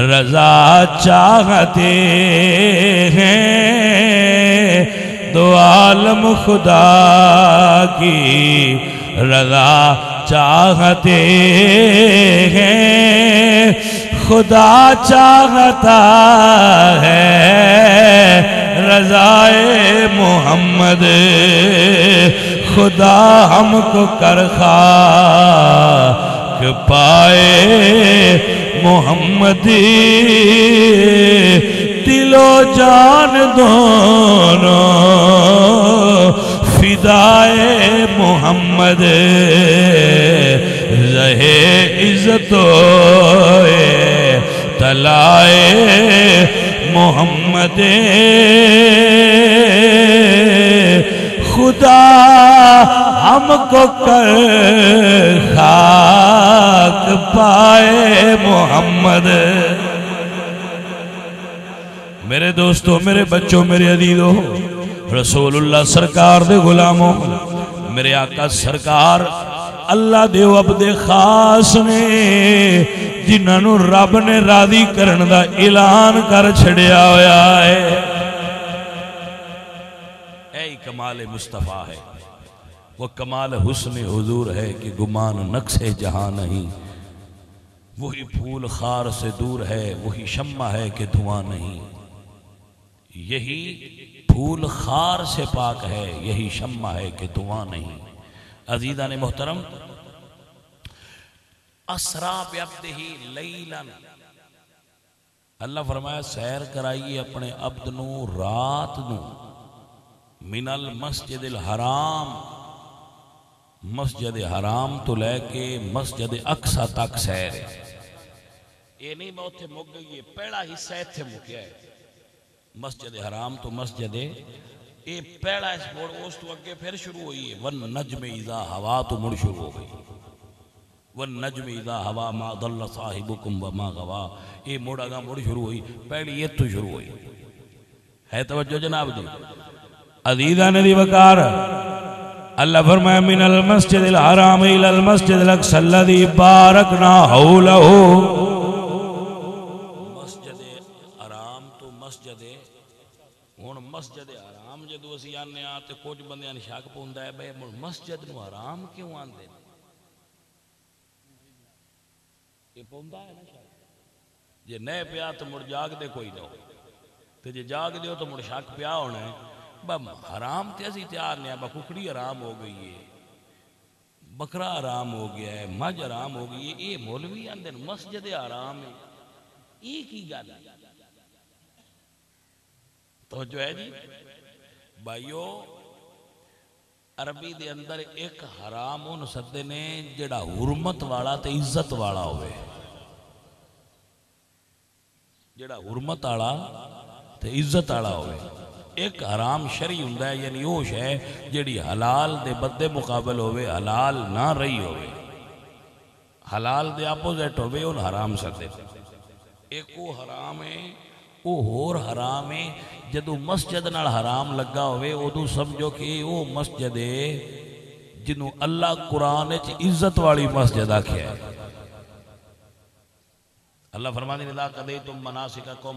رضا چاہتے ہیں. دو عالم خدا کی رضا چاہتے ہیں. خدا چاہتا ہے رضائے محمد. خدا ہم کو کر خاک پائے محمدی. دل و جان دونوں فدائے محمد. رہے عزت طلائے محمد. خدا ہم کو کر خاک پائے محمد. میرے دوستوں میرے بچوں میرے عزیزوں رسول اللہ سرکار دے غلاموں میرے آقا سرکار اللہ دے عبد خاص نے جنہوں رب نے راضی کرن دا اعلان کر چھڑیا ہویا ہے. اے کمال مصطفیٰ ہے وہ کمال حسن حضور ہے کہ گمان نقص جہاں نہیں. وہی پھول خار سے دور ہے وہی شمع ہے کہ دھواں نہیں. یہی پھول خار سے پاک ہے یہی شمع ہے کہ دھواں نہیں. عزیزان محترم اسرا بعبدہ لیلا. اللہ فرمایا سیر کرائیے اپنے عبد نو رات نو من المسجد الحرام. مسجد حرام تو لے کے مسجد اقصی تک سیر ہے. یہ نہیں میں اتھے مک گئی ہے پہلا حصہ اتھے مکیا ہے. مسجد حرام تو مسجد یہ پہلا اس موڑ اس تو اگے پھر شروع ہوئی ہے. والنجم اذا ہوا تو مڑ شروع ہو گئی. والنجم اذا ہوا ما ضل صاحبکم وما غوا. یہ موڑ اگا مڑ شروع ہوئی پہلی یہ تو شروع ہوئی ہے. توجہ جناب جی عزیزان دی وقار. اللہ فرمایا من المسجد الحرام الى المسجد الاقصى الذي باركنا حوله. مسجد حرام تو مسجد ہن مسجد حرام جدو اسی آنے آتے کچھ بندیاں شک پوندا ہے بھئی مسجد نو حرام کیوں آندے یہ پوندا ہے نا شک. جے نئے پیا تو مڑ جاگ دے کوئی نہ تے جے جاگ دیو تو مڑ شک پیا ہونا ہے. حرام تے اسی تیار نہیں ہے. ککڑی حرام ہو گئی ہے بکرا حرام ہو گیا ہے مجھ حرام ہو گئی ہے. یہ مولوی اندر مسجد حرام ہے یہ کی گل ہے. تو جو ہے جی بھائیو عربی دے اندر ایک حرام ان سدے نے جڑا حرمت والا تے عزت والا ہوئے. جڑا حرمت آڑا تے عزت آڑا ہوئے. ایک حرام شرعی ہوندا ہے یعنی وہ شے جڑی حلال دے بدے مقابل ہوئے حلال نہ رہی ہوئے حلال دے اپوزٹ ہوئے ان حرام سکتے. ایک وہ حرام ہے وہ ہور حرام ہے جدو مسجد نال حرام لگا ہوئے ادو سمجھو کہ وہ مسجد ہے جنہوں اللہ قرآن عزت والی مسجد آکھیا ہے. اللہ فرمانے لئے قَضَيْتُم مَنَاسِكَكُمْ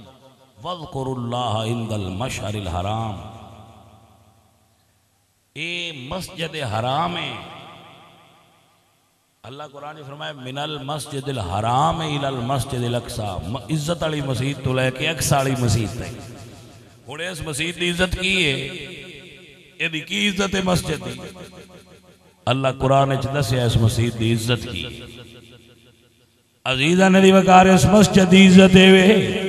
وَاذْكُرُوا اللَّهَ عِنْدَ الْمَشْعَرِ الْحَرَامِ. اے مسجد حرام ہے. اللہ قرآن نے فرمایا من المسجد الحرام الى المسجد الاقصی. عزت والی مسجد تو لے کے اقصی والی مسجد تک. ہن اس مسجد دی عزت کی ہے اے دی کی عزت ہے مسجد دی. اللہ قرآن نے دسیا اس مسجد دی عزت کی. عزیزہ نے دی وقار اس مسجد دی عزت ہے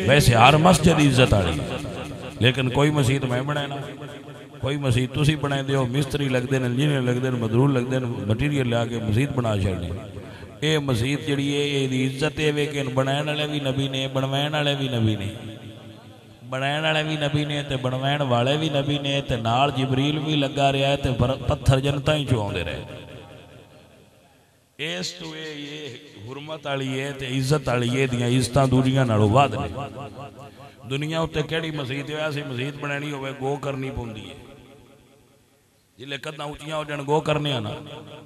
ویسے ہر مسجد دی عزت آڑی لیکن کوئی مسجد میں بنائے نا کوئی مسجد تسی بنائے دیو مستری لگ دین انجینئر لگ دین مدرور لگ دین مٹیریل لے آگے مسجد بنا چھڑنے. اے مسجد جڑی ہے اے دی عزت ہے کہ بنائن والے بھی نبی نے بنوائن والے بھی نبی نے بنائن والے بھی نبی نے تے بنوائن والے بھی نبی نے تے نال جبریل بھی لگا رہا ہے تے پتھر جنتا ہی چواؤں دے رہے. اس تو یہ حرمت آلی ہے تے عزت آلی ہے دیاں عزتاں دوریاں نالو واد نے. دنیا ہوتے کیڑی مسجد ہے ایسی مسجد بنانی ہوئے گو کرنی پوندی ہے جلے قدہ اونچیاں ہو جان گو کرنے آنا.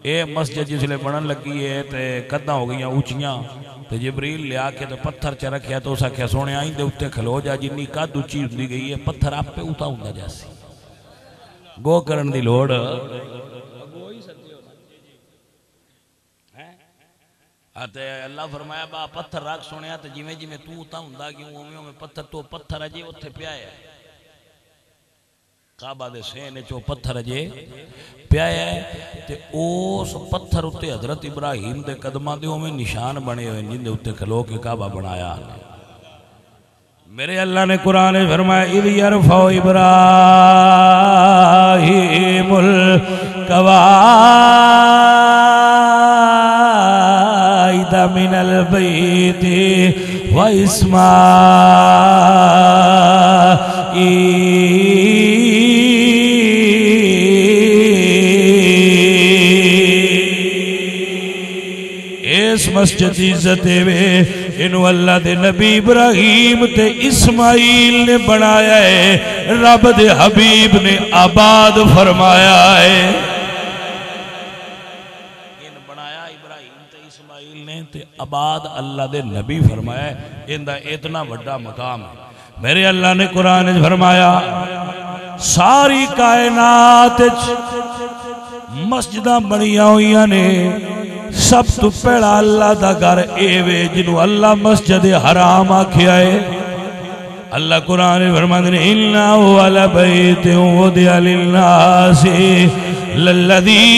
اے مسجد جس لئے بنن لگی ہے تے قدہ ہو گئیاں اونچیاں تے جبریل لے آکے تے پتھر چا رکھیا تو اسا کیا سونے آئیں دے اتے کھلو جا جنی قد اونچی ہوندی گئی ہے پتھر آپ پہ اتا ہوندا جیسی گو کرن دی لوڑ آتے اللہ فرمایا با پتھر راک سونے آتے جی میں تو اتا ہوندا کیوں میں پتھر تو پتھر اجے اتھے پیایا ہے کعبہ دے سینے چو پتھر اجے پیایا ہے تے اوس پتھر اتے حضرت ابراہیم دے قدمہ دے میں نشان بنے ہوئے جن دے اتے کھلو کے کعبہ بنایا. میرے اللہ نے قرآن فرمایا اِذْ يَرْفَعُ إِبْرَاهِيمُ الْقَوَاعِدَ مِنَ الْبَيْتِ وَإِسْمَاعِيلَ اس مسجد عزت وے انہوں اللہ دے نبی ابراہیم تے اسماعیل نے بنایا ہے رب دے حبیب نے آباد فرمایا ہے. ان بنایا ابراہیم تے اسماعیل نے تے آباد اللہ دے نبی فرمایا ہے. ان دا اتنا بڑا مقام ہے. میرے اللہ نے قرآن نے فرمایا ساری کائنات مسجدہ بنیاں ہوئیاں نے سب تو پہلا اللہ دا گھر ایوے جنہوں اللہ مسجد حرام آکھیا ہے. اللہ قرآن فرماتے ہیں اِنَّا اَوَّلَ بَيْتٍ وُضِعَ لِلنَّاسِ لَلَّذِي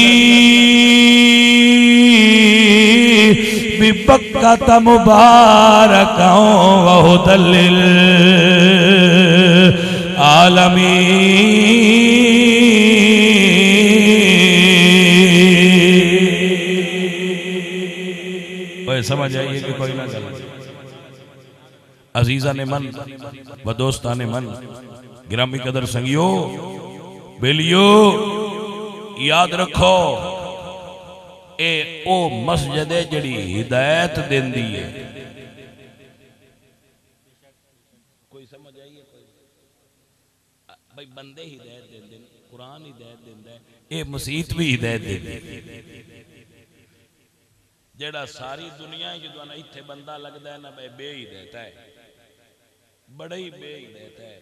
بِبَكَّةَ مُبَارَكًا وَهُدًى لِلْعَالَمِينَ. سمجھ آئیے کہ کوئی نہ کرے. عزیزہ نے من و دوستہ نے من گرامی قدر سنگیو بیلیو یاد رکھو اے او مسجد جڑی ہدایت دین دیئے. کوئی سمجھ آئیے بھئی بندے ہدایت دین دین قرآن ہدایت دین دین اے مسیحت بھی ہدایت دین دین جیڑا ساری دنیا جدو نا اتھے بندہ لگ دا ہے نا بے ہی دیتا ہے بڑا ہی بے ہی دیتا ہے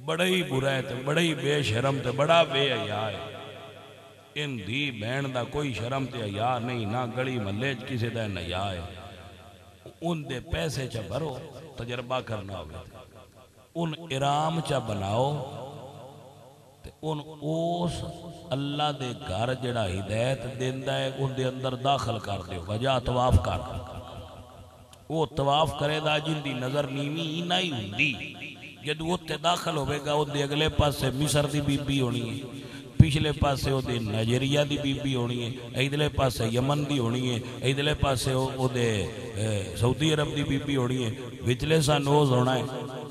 بڑا ہی برا ہے بڑا ہی بے شرم تے بڑا بے حیا ہے. ان دی بہن دا کوئی شرم تے حیا نہیں نہ گڑی ملیج کسی دا حیا ہے. ان دے پیسے چا بھرو تجربہ کرنا ہوگا ان ارام چا بناؤ ان اوس اللہ دے گھر جڑا ہدایت دیندہ ہے ان دے اندر داخل کر دیو وجہ طواف کر وہ طواف کرے دا جن دی نظر نیمی ہی نہیں ہوندی جدو وہ تے داخل ہوئے گا ان دے اگلے پاس سے مصر دی بی بی ہونی ہے پچھلے پاسے وہ نائجیریا دی بی بی ہونی ہے، ادھرلے پاسے یمن دی ہونی ہے، ادھرلے پاسے وہ سعودی عرب دی بی بی ہونی ہے، وچلے سا نوز ہونا ہے۔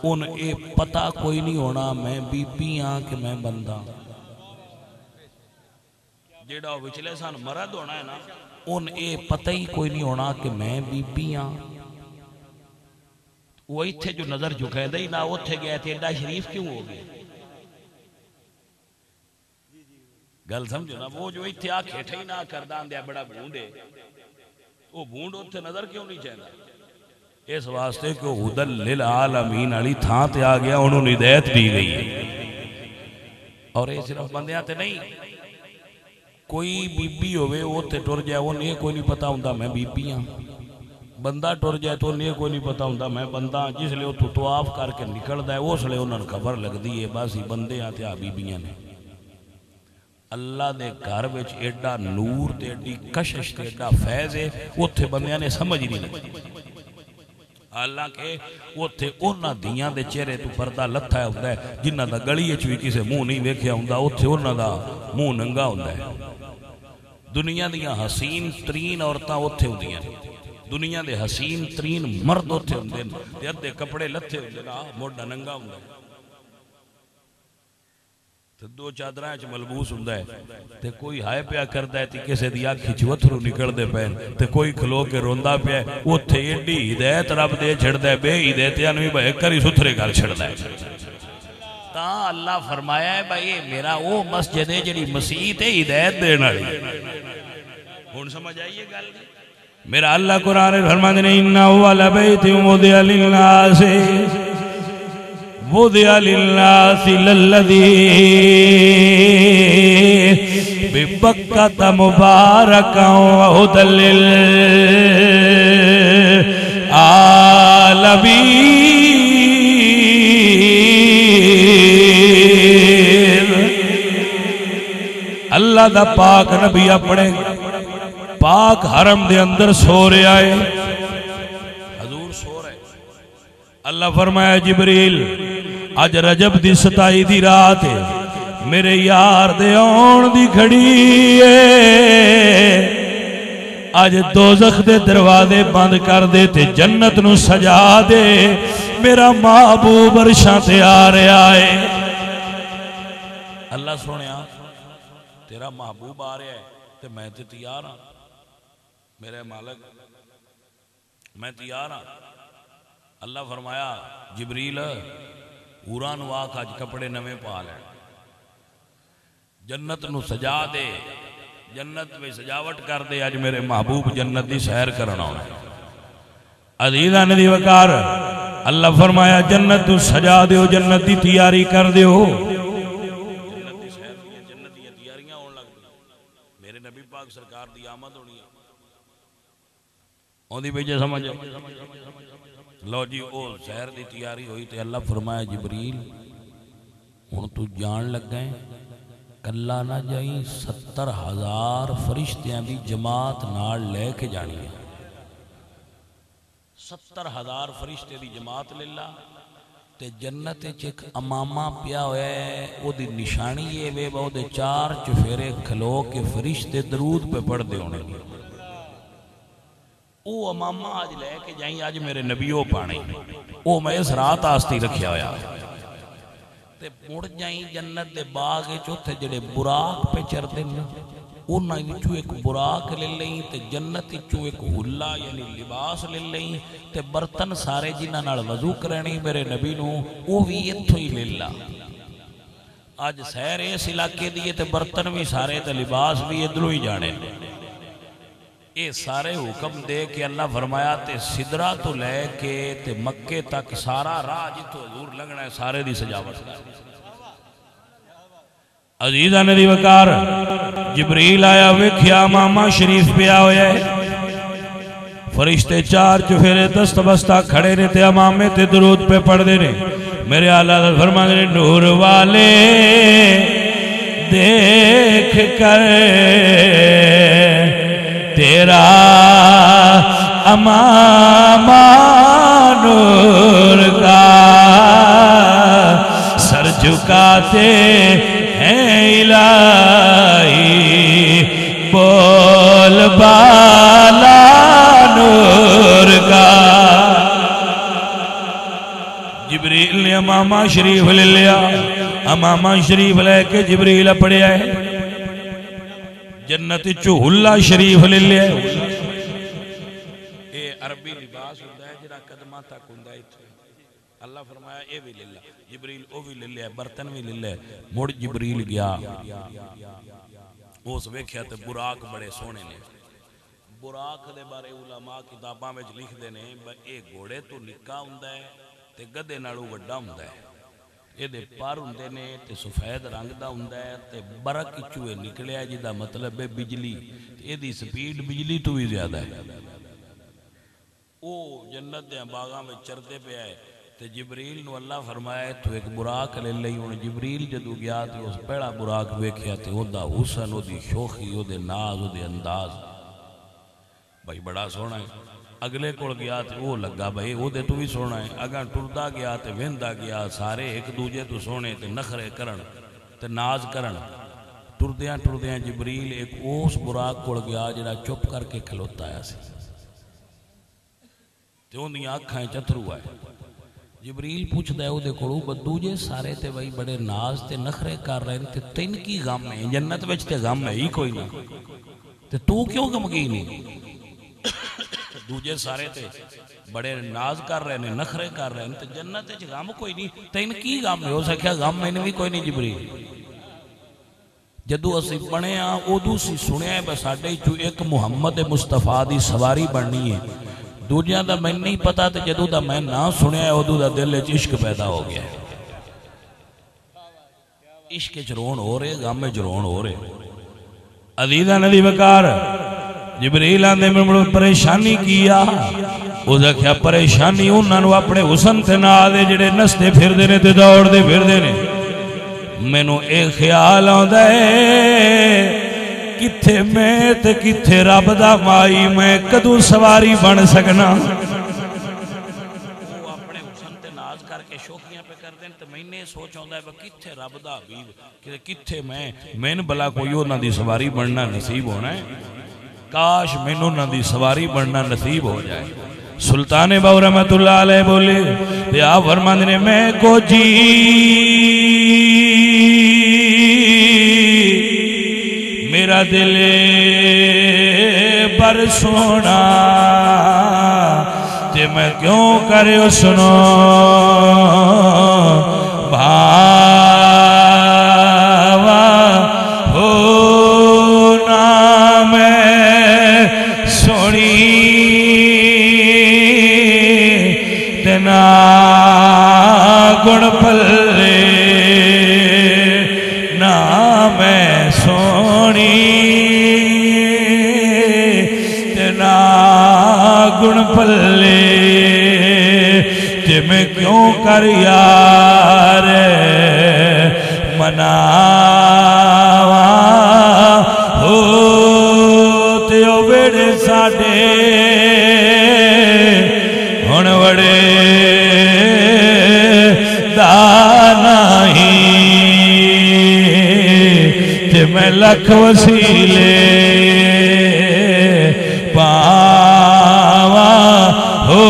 ان اے پتہ کوئی نہیں ہونا میں بی بی ہاں کہ میں بندہ، جیڑا وچلے سان مرد ہونا ہے نا ان اے پتہ ہی کوئی نہیں ہونا کہ میں بی بی ہاں۔ وہ اتھے جو نظر جھکے دے نہ اتھے گئے تھے ایڈا شریف کیوں ہو گئے؟ گل سمجھو نا، وہ جو اتھے آکھے ٹھئی نہ کردان دیا بڑا بھونڈے، وہ بھونڈ اتھے نظر کیوں نہیں چاہتا؟ اس واسطے کہ ہدل للعالمین علی تھاں تے آ گیا، انہوں نے ہدایت دی گئی ہے۔ اور یہ صرف بندیاں تے نہیں، کوئی بی بی ہوئے وہ تے ٹر جائے انہیں کوئی نہیں پتا ہوندا میں بی بی ہاں، بندہ ٹر جائے تو انہیں کوئی نہیں پتا ہوندا میں بندہ ہاں۔ جس لئے وہ تو طواف کر کے نکل دائے اس لئے انہوں نے خبر لگ دی ہے بس ہی بندے آتے آ بی بیاں نے۔ اللہ دے گھر وچ ایڈا نور تے ایڈی کشش تے ایڈا فیض ہے اتھے بندیاں نے سمجھ نہیں لگی۔ حالانکہ اتھے انہاں دیاں دے چہرے تو پردہ لتھا ہوتا ہے، جنہ دا گلی چوئی کسے منہ نہیں ویکھیا ہوندا، اتھے انہاں دا منہ ننگا ہوندا ہے۔ دنیا دیاں حسین ترین عورتاں اتھے ہوندیاں، دنیا دے حسین ترین مرد اتھے ہوندے تے ادھے کپڑے لتھے ہوندے نا موڈا ننگا ہوندا ہے، تے دو چادراں وچ ملبوس ہوندا ہے، تے کوئی ہائے پیا کردا ہے تے کسے دی اکھ وچ وتھرو نکلدے پئے تے کوئی کھلو کے روندا پیا، اوتھے ایڈی ہدایت رب دے چھڑدا ہے، بے ہدایتیاں نوں بھائی کری ستھرے کر چھڑدا ہے۔ تاں اللہ فرمایا ہے بھائی میرا وہ مسجد ہے جڑی مسیت ہے ہدایت دین والی۔ ہن سمجھ آئیے گل؟ میرا اللہ قرآن فرماتے ہیں ان اول بیت وضع للناس وضع للناس للذی ببکۃ مبارکا وہدی للعالمین۔ اللہ دا پاک نبی اپنے پاک حرم دے اندر سو رہے آئے، حضور سو رہے، اللہ فرمایا جبریل آج رجب دی 27 دی رات ہے، میرے یار دے آن دی گھڑی ہے، آج دوزخ دے دروازے بند کر دے تے جنت نو سجا دے، میرا محبوب عرشاں تے آ رہا ہے۔ اللہ سنیا تیرا محبوب آ رہا ہے تے میں تے تیار ہاں، میرے مالک میں تیار ہاں۔ اللہ فرمایا جبریل اوران واق آج کپڑے نوے پا لیں، جنت نو سجا دے، جنت میں سجاوٹ کر دے، آج میرے محبوب جنت دی سیر کرنا ہونا۔ عزیزان دی وقار اللہ فرمایا جنت نو سجا دیو، جنت دی تیاری کر دیو، جنت دی سیر دی جنت دی تیاریاں ہون لگ دی، میرے نبی پاک سرکار دی آمد ہونی ہے، اون دی بیجے سمجھ لو جی او سیر دی تیاری ہوئی تے اللہ فرمایا جبریل ہن تو جان لگ گئے کلا نہ جائیں 70,000 فرشتیاں دی جماعت نال لے کے جانی ہے، 70,000 فرشتے دی جماعت للہ تے جنت ایک امامہ پیا ہوئے، وہ دی نشانی یہ وے وہ دے 4 چفیرے کھلو کے فرشتے درود پہ پڑھ دے ہونے گے، او امامہ آج لے کے جائیں، آج میرے نبیوں پانے او میں اس رات آستی رکھیا ہویا تے مڑ جائیں جنت دے باغ چوتھے جڑے براق پہ چر دیں، انہاں وچوں ایک براق لے لیں تے جنت وچوں ایک حلہ یعنی لباس لے لیں تے برتن سارے جنہاں نال وضو کرنی میرے نبی نو او بھی اتھوں ہی لے لا۔ آج سیر اس علاقے دیئے تے برتن بھی سارے تے لباس بھی ادھروں ہی جانے، اے سارے حکم دے کے اللہ فرمایا تے سدرہ تو لے کے تے مکے تک سارا راہ جتو حضور لگنا ہے سارے دی سجاوٹ۔ عزیزان دی وقار جبریل آیا ویکھیا ماما شریف پیا ہویا ہے، فرشتے 4 چفیرے دست بستہ کھڑے نے تے امامے تے درود پہ پڑھ دے نے، میرے آلہ فرما دے نور والے دیکھ کر تیرا امامہ نور کا سر جھکاتے الہی بول بالا نور کا جبریل نے امامہ شریف لے لیا امامہ شریف لے کے جبریل پڑے آئے جنت چہلا شریف لے لیا اے عربی لباس ہوتا ہے جڑا قدمہ تک ہوتا ہے اللہ فرمایا اے بھی لے لیا جبریل او بھی لے لیا برتن بھی لے لیا مڑ جبریل گیا اس ویکھیا تے براق بڑے سونے نے براق دے بارے علماء کتاباں وچ لکھ دے نے اے گھوڑے تو نکا ہوندا ہے تے گدے نالوں وڈا ہوندا ہے اے دے پر ہوندے نے تے سفید رنگ دا ہوندا ہے تے برق چوئے نکلیا جدا مطلب ہے بجلی اے دی سپیڈ بجلی تو بھی زیادہ ہے او جنت دے باغاں وچ چردے پہ آئے تے جبریل نو اللہ فرمایا تو ایک براق لے لئی ہن جبریل جدو گیا تے اس پہلا براق ویکھیا تے اوندا حسن او دی شوخی او دے ناز او دے انداز بھائی بڑا سونا ہے اگلے کول گیا تے وہ لگا بھائی او دے تو بھی سونا ہے اگاں ٹردا گیا تے ویندا گیا سارے ایک دوجے تو سونے تے نخرے کرن تے ناز کرن ٹردیاں ٹردیاں جبریل ایک اس براق کول گیا جڑا چپ کر کے کھلوتا ہے سی تے اوندیاں اکھاں چترو ہے جبریل پوچھدا ہے او دے کولوں بدو جے سارے تے بھائی بڑے ناز تے نخرے کر رہے تے تین کی غم ہے جنت وچ تے غم ہے ہی کوئی نہ تے تو کیوں غمگین نہیں دوجے سارے تے بڑے ناز کر رہے ہیں نخرے کر رہے ہیں تے جنت وچ غم کوئی نہیں تین کی غم ہے ہو سکیا غم میں بھی کوئی نہیں جبریل جدو اسی بنے ہاں ادو سی سنیا ہے بس ساڈے چوں ایک محمد مصطفیٰ دی سواری بننی ہے دوجیاں دا میں نہیں پتا تے جدو دا میں نہ سنیا ہے ادو دا دل وچ عشق پیدا ہو گیا ہے عشق وچ رون ہو رہے غم وچ رون ہو رہے عزیزاں ندی وقار جبریل آندے میں پریشانی کیا او دکھیا پریشانی انہاں نو اپنے حسن تے نال دے جڑے نستے پھردے نے تے دوڑدے پھردے نے مینوں اے خیال آندا ہے کتھے میں تے کتھے رب دا مائی میں کدوں سواری بن سکنا وہ اپنے حسن تے ناز کر کے شوخیاں پہ کر دیں تے میں نے سوچ آندا ہے کتھے رب دا حبیب کتھے میں بلا کوئی انہاں دی سواری بننا نصیب ہونا ہے کاش مینوں نہ دی سواری بننا نصیب ہو جائے سلطان باو رحمت اللہ علیہ بولے تے آپ فرماندے نے میں کو جی میرا دل پر سونا تے میں کیوں کرے سنو بھاوا ہونا میں سونی تینا گن پلے نا میں سونی تینا گن پلے تے میں کیوں کر یار مناوا ہو تے او بیڑے ساڈے ہن وڑے دانائی تے میں لکھ وسیلے پاوا ہو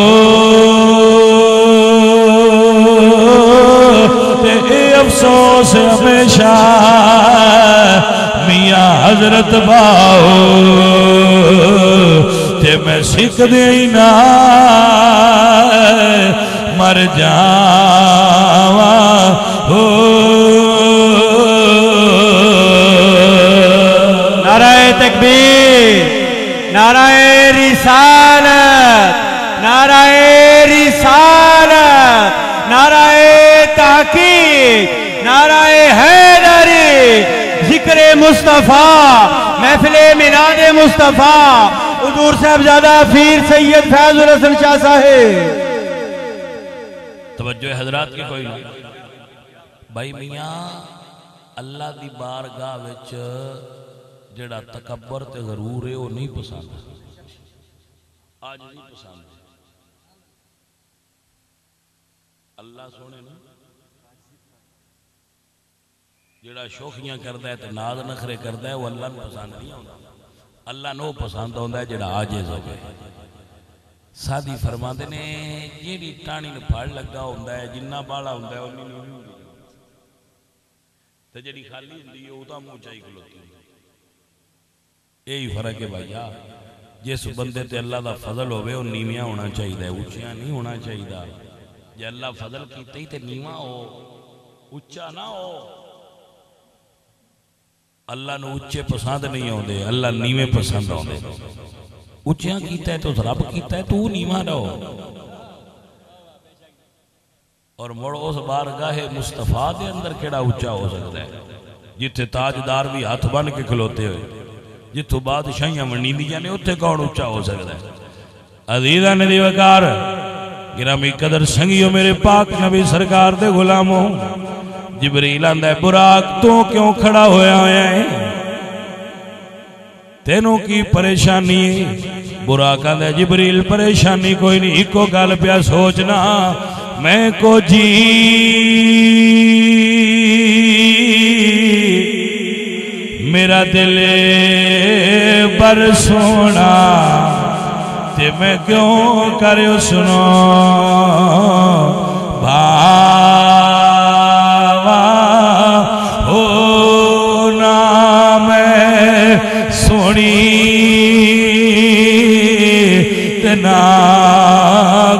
تے اے افسوس ہمیشہ میاں حضرت باؤ تے میں سکھ دیں نا مر جاواں ہو نعرہ تکبیر نعرہ رسالت نعرہ رسالت نعرہ تحقیق نعرہ حیدری ذکر مصطفیٰ محفل میلاد مصطفیٰ حضور صاحبزادہ پیر سید فیض الحسن شاہ صاحب توجہ حضرات کی کوئی نہیں بھائی میاں اللہ دی بارگاہ وچ جڑا تکبر تے غرور ہے وہ نہیں پسند آج نہیں پسند اللہ سونے نا جڑا شوخیاں کردا ہے تے ناز نخرے کردا ہے وہ اللہ نو پسند نہیں آتا اللہ نو پسند آتا ہے جڑا عاجز ہو گئے سادی فرماندے نے جیڑی ٹانی نو پھڑ لگا ہوندا ہے جنہ بالا ہوندا ہے اونی نہیں ہوندی تے جڑی خالی ہوندی ہے او تا منہ چائی کھلوتی یہی فرق ہے بھائیا جس بندے تے اللہ دا فضل ہوئے وہ نیویاں ہونا چاہیے اونچیاں نہیں ہونا چاہیے جے اللہ فضل کیتے ہی تے نیواں ہو اونچا نہ ہو اللہ نو اونچے پسند نہیں ہوندے اللہ نیویں پسند ہوندے اونچیاں کیتا ہے تو رب کیتا ہے تو نیواں رہو اور مڑ اس بارگاہ مصطفیٰ دے اندر کیڑا اونچا ہو سکتا ہے جتھے تاجدار بھی ہاتھ بن کے کھلوتے ہوئے جتھوں بادشاہیاں ونیندیاں نے اتھے کون اونچا ہو سکتا ہے عزیزاں دی وقار گرامی قدر سنگیو میرے پاک نبی سرکار دے غلاموں جبریل آندا ہے براق تو کیوں کھڑا ہویا ہے تینوں کی پریشانی براق آندا ہے جبریل پریشانی کوئی نہیں ایک کو گل پیا سوچنا میں کو جی میرا دل بر سونا تے میں کیوں کریو سنو بھاوا ہونا میں سونی تے نا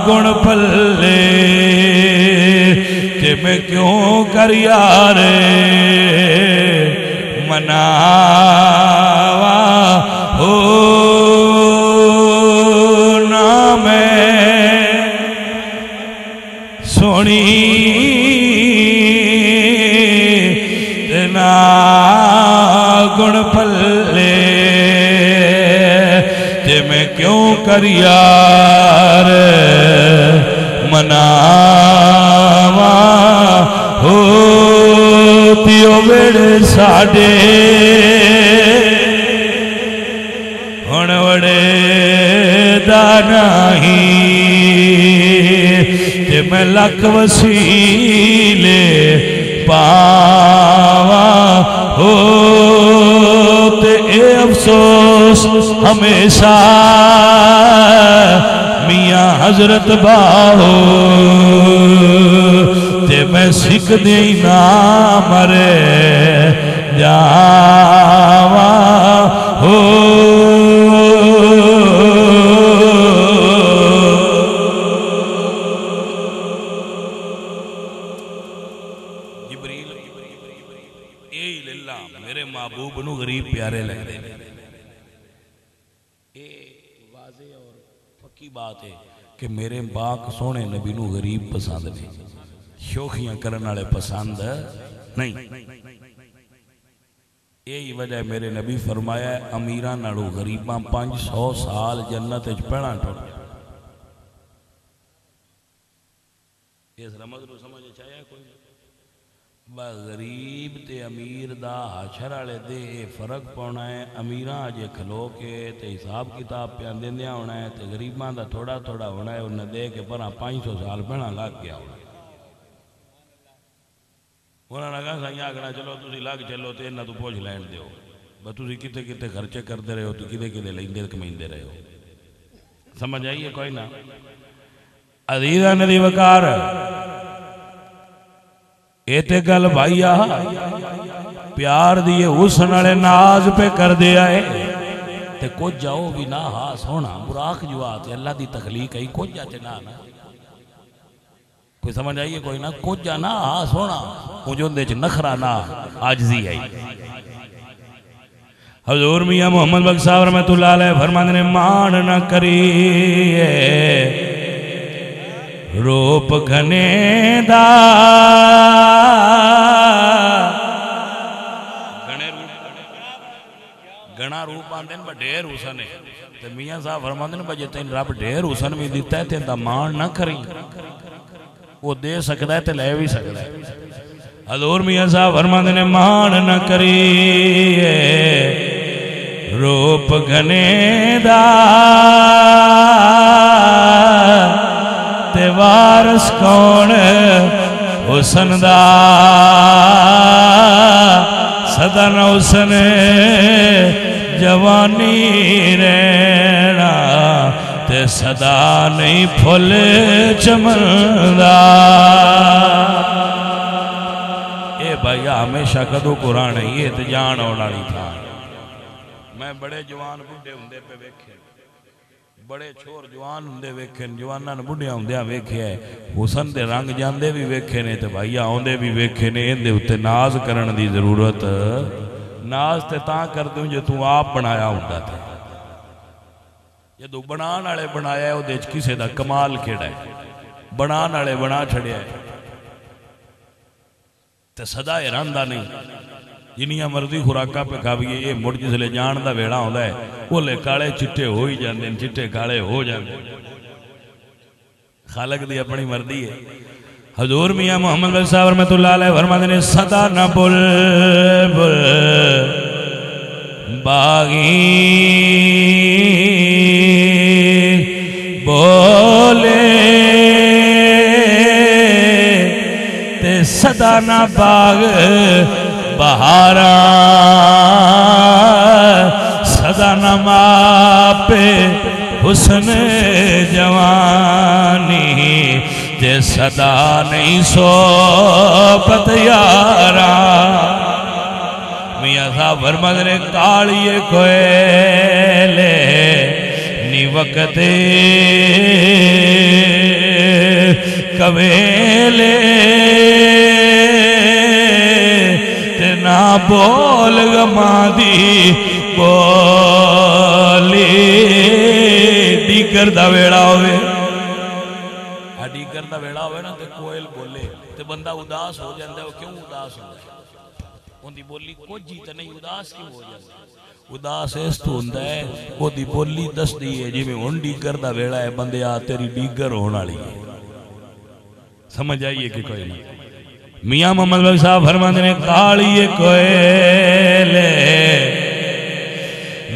گن پلے تے میں کیوں کر یارے مناوا ہونا میں سونی نا گن پلے تے میں کیوں کر یار مناوا ہوتیو ویڑے ساڑے ہن وڑے داناہی تے میں لکھ وسیلے پاوا ہوتے اے افسوس ہمیشہ میاں حضرت باہو تے میں سکھ دیں نہ مرے جاوا ہو جبریل اے للہ میرے محبوب نو غریب پیارے لگ دے اے واضح اور پکی بات ہے کہ میرے پاک سونے نبی نو غریب پسند نہیں شوخیاں کرنے والے پسند نہیں یہی وجہ میرے نبی فرمایا ہے امیران نالو غریباں 500 سال جنت اچ پہنا ٹوٹ اس رمض نو سمجھ چاہیا کوئی غریب تے امیر دا حشر والے دے فرق پاؤنا ہے امیراں اجے کھلو کے تے حساب کتاب پیان دیندیاں ہونا ہے تے غریباں دا تھوڑا تھوڑا ہونا ہے انہیں دے کے پرہاں 500 سال پہنا لگ گیا ہونا انہوں نے کہا سائیں آگنا چلو تُسی لگ چلو تے انہاں تو پوچھ لین دے ہو بس تُسی کتے کتے خرچے کر دے رہے ہو تو کتے کتے لیندے کمائیں دے رہے ہو سمجھ آئیے کوئی نہ عزیزہ ندی وقار ایتے گل بھائیا پیار دیئے حسن والے ناز پہ کر دے آئے تے کچھ جاؤ بھی نہ ہاں سونا براق جو آتے اللہ دی تخلیق ہے کچھ جاتے نہ کوئی سمجھ آئیے کوئی نہ کچھ جانا ہاں سونا مجھوں دے چھ نخرہ نہ آجزی آئی حضور میاں محمد بخش صاحب رحمت اللہ علیہ فرمانے نے مان نہ کریے روپ گھنے دا گھنا روپ آندین با ڈھیر حسن ہے تو میاں صاحب فرماندین با جتیں رب ڈھیر حسن بھی دیتا ہے تین دا مان نہ کریں وہ دے سکتا ہے تے لے بھی سکتا ہے حضور میاں صاحب فرماندین مان نہ کریے روپ گھنے دا تے وارس کون حسن دا نہ حسن جوانی رہنا تے صدا نہیں پھول چمندا اے بھائی ہمیشہ کدو قرآن ہے یہ تے جان ہونا نہیں تھا میں بڑے جوان بڑھے ہوندے پہ ویکھے بڑے چھوڑ جوان ہوندے ویکھے جوانان بڑھے ہوندے ویکھے ہے حسن دے رنگ جاندے بھی ویکھے نے تے بھائی ہوندے بھی ویکھے نے اندے اتے ناز کرن دی ضرورت ناز تے تاں کر دوں جو تو آپ بنایا ہوندہ تھے جدو بنان والے بنایا ہے وہ دیکھ کسے دا کمال کھڑا ہے بنان والے بنا چھڑیا ہے تے صدا ایراندہ نہیں جنیاں مرضی خوراکہ پہ کھابیے یہ مڑ جس لے جان دا ویڑا ہوندہ ہے وہ لے کالے چٹے ہو ہی جاندے چٹے کالے ہو جاندے خالق دی اپنی مردی ہے حضور میاں محمد بن صاحب رحمت اللہ علیہ فرماتے نے صدا نہ بلبل باغی بولے تے صدا نہ باغ بہارا صدا نہ ماپے حسن جوانی تے صدا نہیں صحبت یارا میاں صاحب فرماتے نے کالیے کوئلے نی وقت کویلے تے نہ بول گما دی بولی ڈیگر دا ویڑا ہوئے ڈیگر دا ویڑا ہوئے نا تے کوئل بولے تے بندہ اداس ہو جاندے وہ کیوں اداس ہو جاندے ان دی بولی کو جیتا نہیں اداس کیوں ہو جاندے اداس اس تو ہوندہ ہے وہ دی بولی دس دی ہے جی میں ان ڈیگر دا ویڑا ہے بندے آ تیری ڈیگر ہونا لی ہے سمجھ آئیے کہ کوئی نہیں میاں محمد بن صاحب فرماتے نے کالیے کوئلے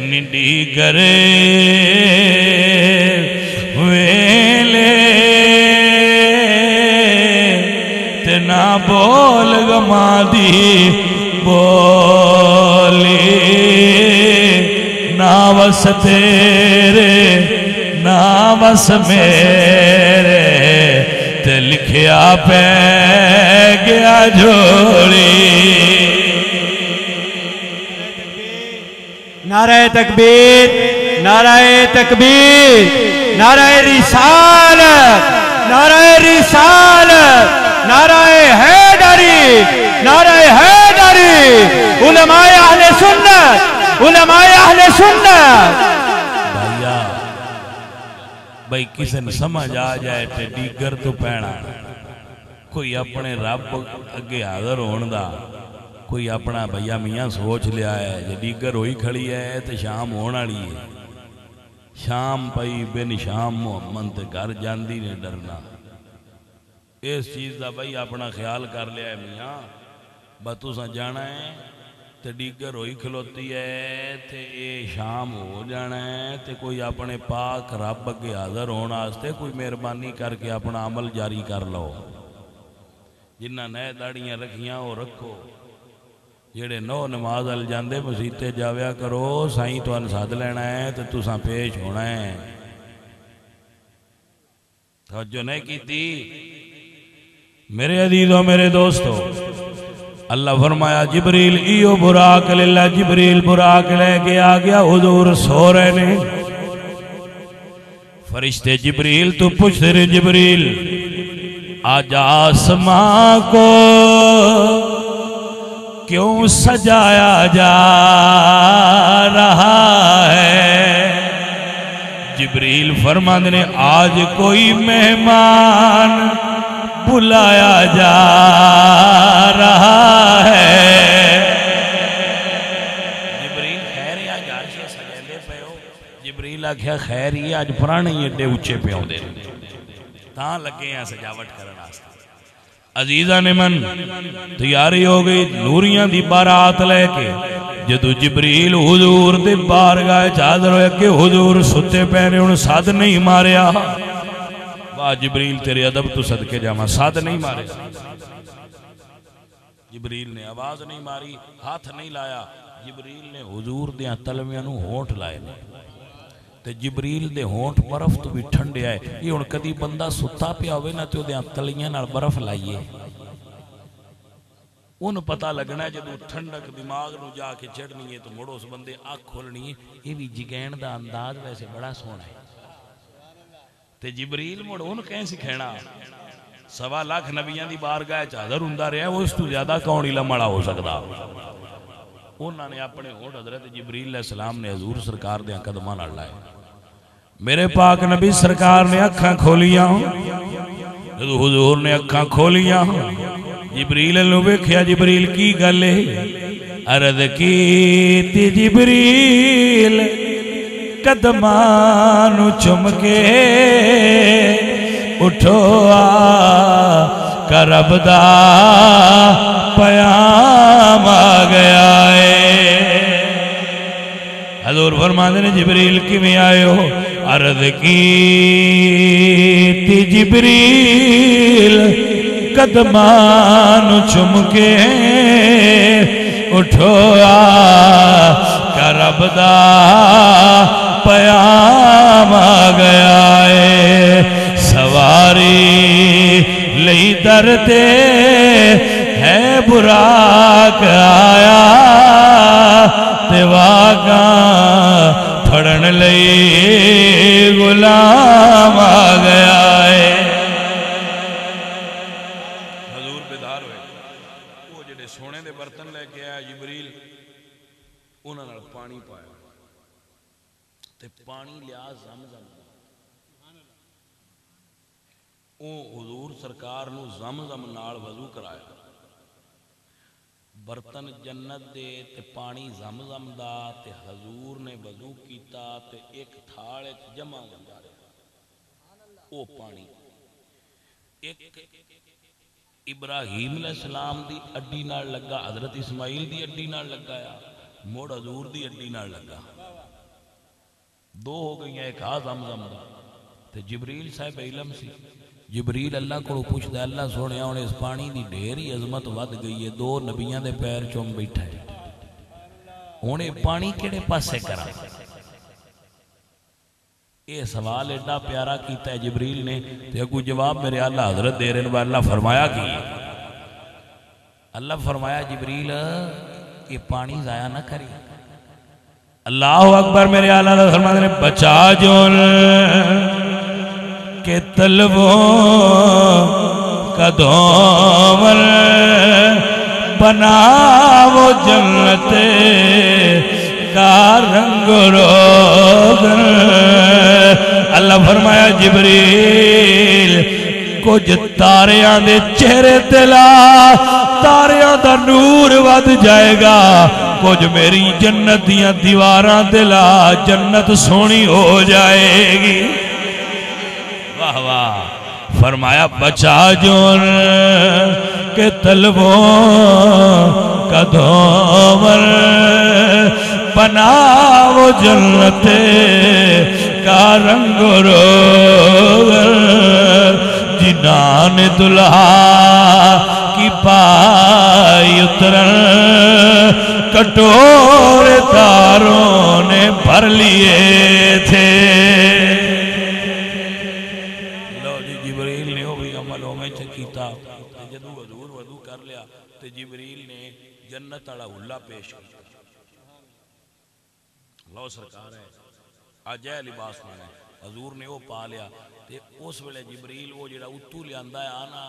نڈی کرے ویلے تے نہ بول گما دی بولی نہ وس تیرے نہ وس میرے تے لکھیا پہ گیا جھوڑی نعرہ تکبیر نعرہ تکبیر نعرہ رسالت نعرہ رسالت نعرہ حیدری نعرہ حیدری علماء اہل سنت علماء اہل سنت بھائی کسی نے سمجھ آ جائے تے ڈیگر تو پینا کوئی اپنے رب اگے حاضر ہون دا کوئی اپنا بھیا میاں سوچ لیا ہے جے ڈیگر ہوئی کھڑی ہے تے شام ہونا لی ہے شام پئی بن شام محمد تے گھر جاندی نے ڈرنا اس چیز دا بھائی اپنا خیال کر لیا ہے میاں باتوں سا جانا ہے تے ڈیگر ہوئی کھلوتی ہے تے اے شام ہو جانا ہے تے کوئی اپنے پاک رب کے حاضر ہونا آستے کوئی مہربانی کر کے اپنا عمل جاری کر لو جنہ نئے داڑیاں رکھیاں وہ رکھو جڑے نو نماز ال جاندے مسیتے جاویا کرو سائیں تو انساد لینا ہے تے تو ساں پیش ہونا ہے توجہ نہیں کی تھی میرے عزیزوں میرے دوستوں اللہ فرمایا جبریل ایو براق للہ جبریل براق لے کے آگیا حضور سو رہے نے فرشتے جبریل تو پوچھ رہے جبریل آج آسمان کو کیوں سجایا جا رہا ہے جبریل فرماندے نے آج کوئی مہمان بلایا جا رہا ہے جبریل خیر ہی آج عرشے سجیندے پہ ہو جبریل آکھیا خیر ہی آج پرانے ہی اڈے اچھے پہ ہوں دے تاں لگے ہیں سجاوٹ کرنا عزیزان من تیاری ہو گئی نوریاں دی بارات لے کے جدو جبریل حضور دے بارگاہ حاضر ہوئے کہ حضور ستے پہنے انہوں ساتھ نہیں ماریا واہ جبریل تیرے ادب تو صدقے جاما ساتھ نہیں مارے جبریل نے آواز نہیں ماری، ہاتھ نہیں لایا، جبریل نے حضور دیاں تلویاں نو ہونٹ لائے نے تے جبریل دے ہونٹ برف تو بھی ٹھنڈے آئے. یہ ہن کدی بندہ ستا پیا ہوئے نا تے او دیاں تلیاں نال برف لائیے ان پتہ لگنا ہے جدو ٹھنڈک دماغ نو جا کے چڑھنی ہے تو مڑو اس بندے آنکھ کھولنی ہے. یہ بھی جگین دا انداز ویسے بڑا سونا ہے. تے جبریل مڑ ان کہیں سکھینا 1.25 لاکھ نبیان دی بارگاہ حاضر ہوندا رہیا وہ اس تو زیادہ کون علم والا ہو سکدا. انہوں نے اپنے ہونٹ حضرت جبریل علیہ السلام نے حضور سرکار دے قدماں نال لائے. میرے پاک نبی سرکار نے اکھاں کھولیاں. جدو حضور نے اکھاں کھولیاں جبریل نے ویکھیا جبریل کی گل ہے. عرض کیتی جبریل قدماں نو چم کے اٹھو آ کرب دا پیام آ گیا ہے. حضور فرماتے ہیں جبریل کیویں آئے ہو؟ عرض کیتی جبریل قدماں نو چم کے اٹھو آ کرب دا پیام آ گیا ہے. سواری لئی درد ہے براق آیا تے واگاں پھڑن لئی غلام آ گیا ہے. حضور بیدار ہوئے. وہ جڑے سونے دے برتن لے کے آیا جبریل انہاں نال پانی پایا تے پانی لیا زمزم. او حضور سرکار نو زمزم نال وضو کرایا. برتن جنت دے تے پانی زمزم دا تے حضور نے وضو کیتا تے ایک تھال وچ جمع ہوندا رہیا. او پانی ایک ابراہیم علیہ السلام دی اڈی نال لگا، حضرت اسماعیل دی اڈی نال لگایا، موڑ حضور دی اڈی نال لگا. دو ہو گئی ہیں. ایک زمزم دا تے جبریل صاحب علم سی. جبریل اللہ کو پوچھتا ہے اللہ سونے ہونے اس پانی دی ڈھیری عظمت ود گئی ہے، 2 نبیان دے پیر چوم بیٹھا ہے، ہونے پانی کیڑے پاسے کرا. یہ سوال ایڈا پیارا کیتا ہے جبریل نے تے اگو جواب میرے اللہ حضرت دے رہے ہیں. اللہ فرمایا کی؟ اللہ فرمایا جبریل یہ پانی ضائع نہ کری. اللہ اکبر. میرے اللہ فرماتے ہیں بچا جون کے طلبوں کا دومر بنا وہ جنت کا رنگ روغن. اللہ فرمایا جبریل کچھ تاریاں دے چہرے تلا تاریاں دا نور ود جائے گا، کچھ میری جنت دیاں دیواراں دلا جنت سونی ہو جائے گی. واہ واہ. فرمایا بچا جون کے طلبوں کا دھومر بنا وہ جنت کا رنگ روغن. جنان دلہا کی پائی اترن کٹور تاروں نے بھر لیے تھے. جبریل نے وہ بھی عملوں میں چکیتا. جدو حضور وضو کر لیا تو جبریل نے جنت والا حلہ پیش کیا. لو سرکار ہے آج ہے لباس میں حضور نے وہ پا لیا. تے اس ویلے جبریل وہ جڑا اتو لے آندا ہے آنا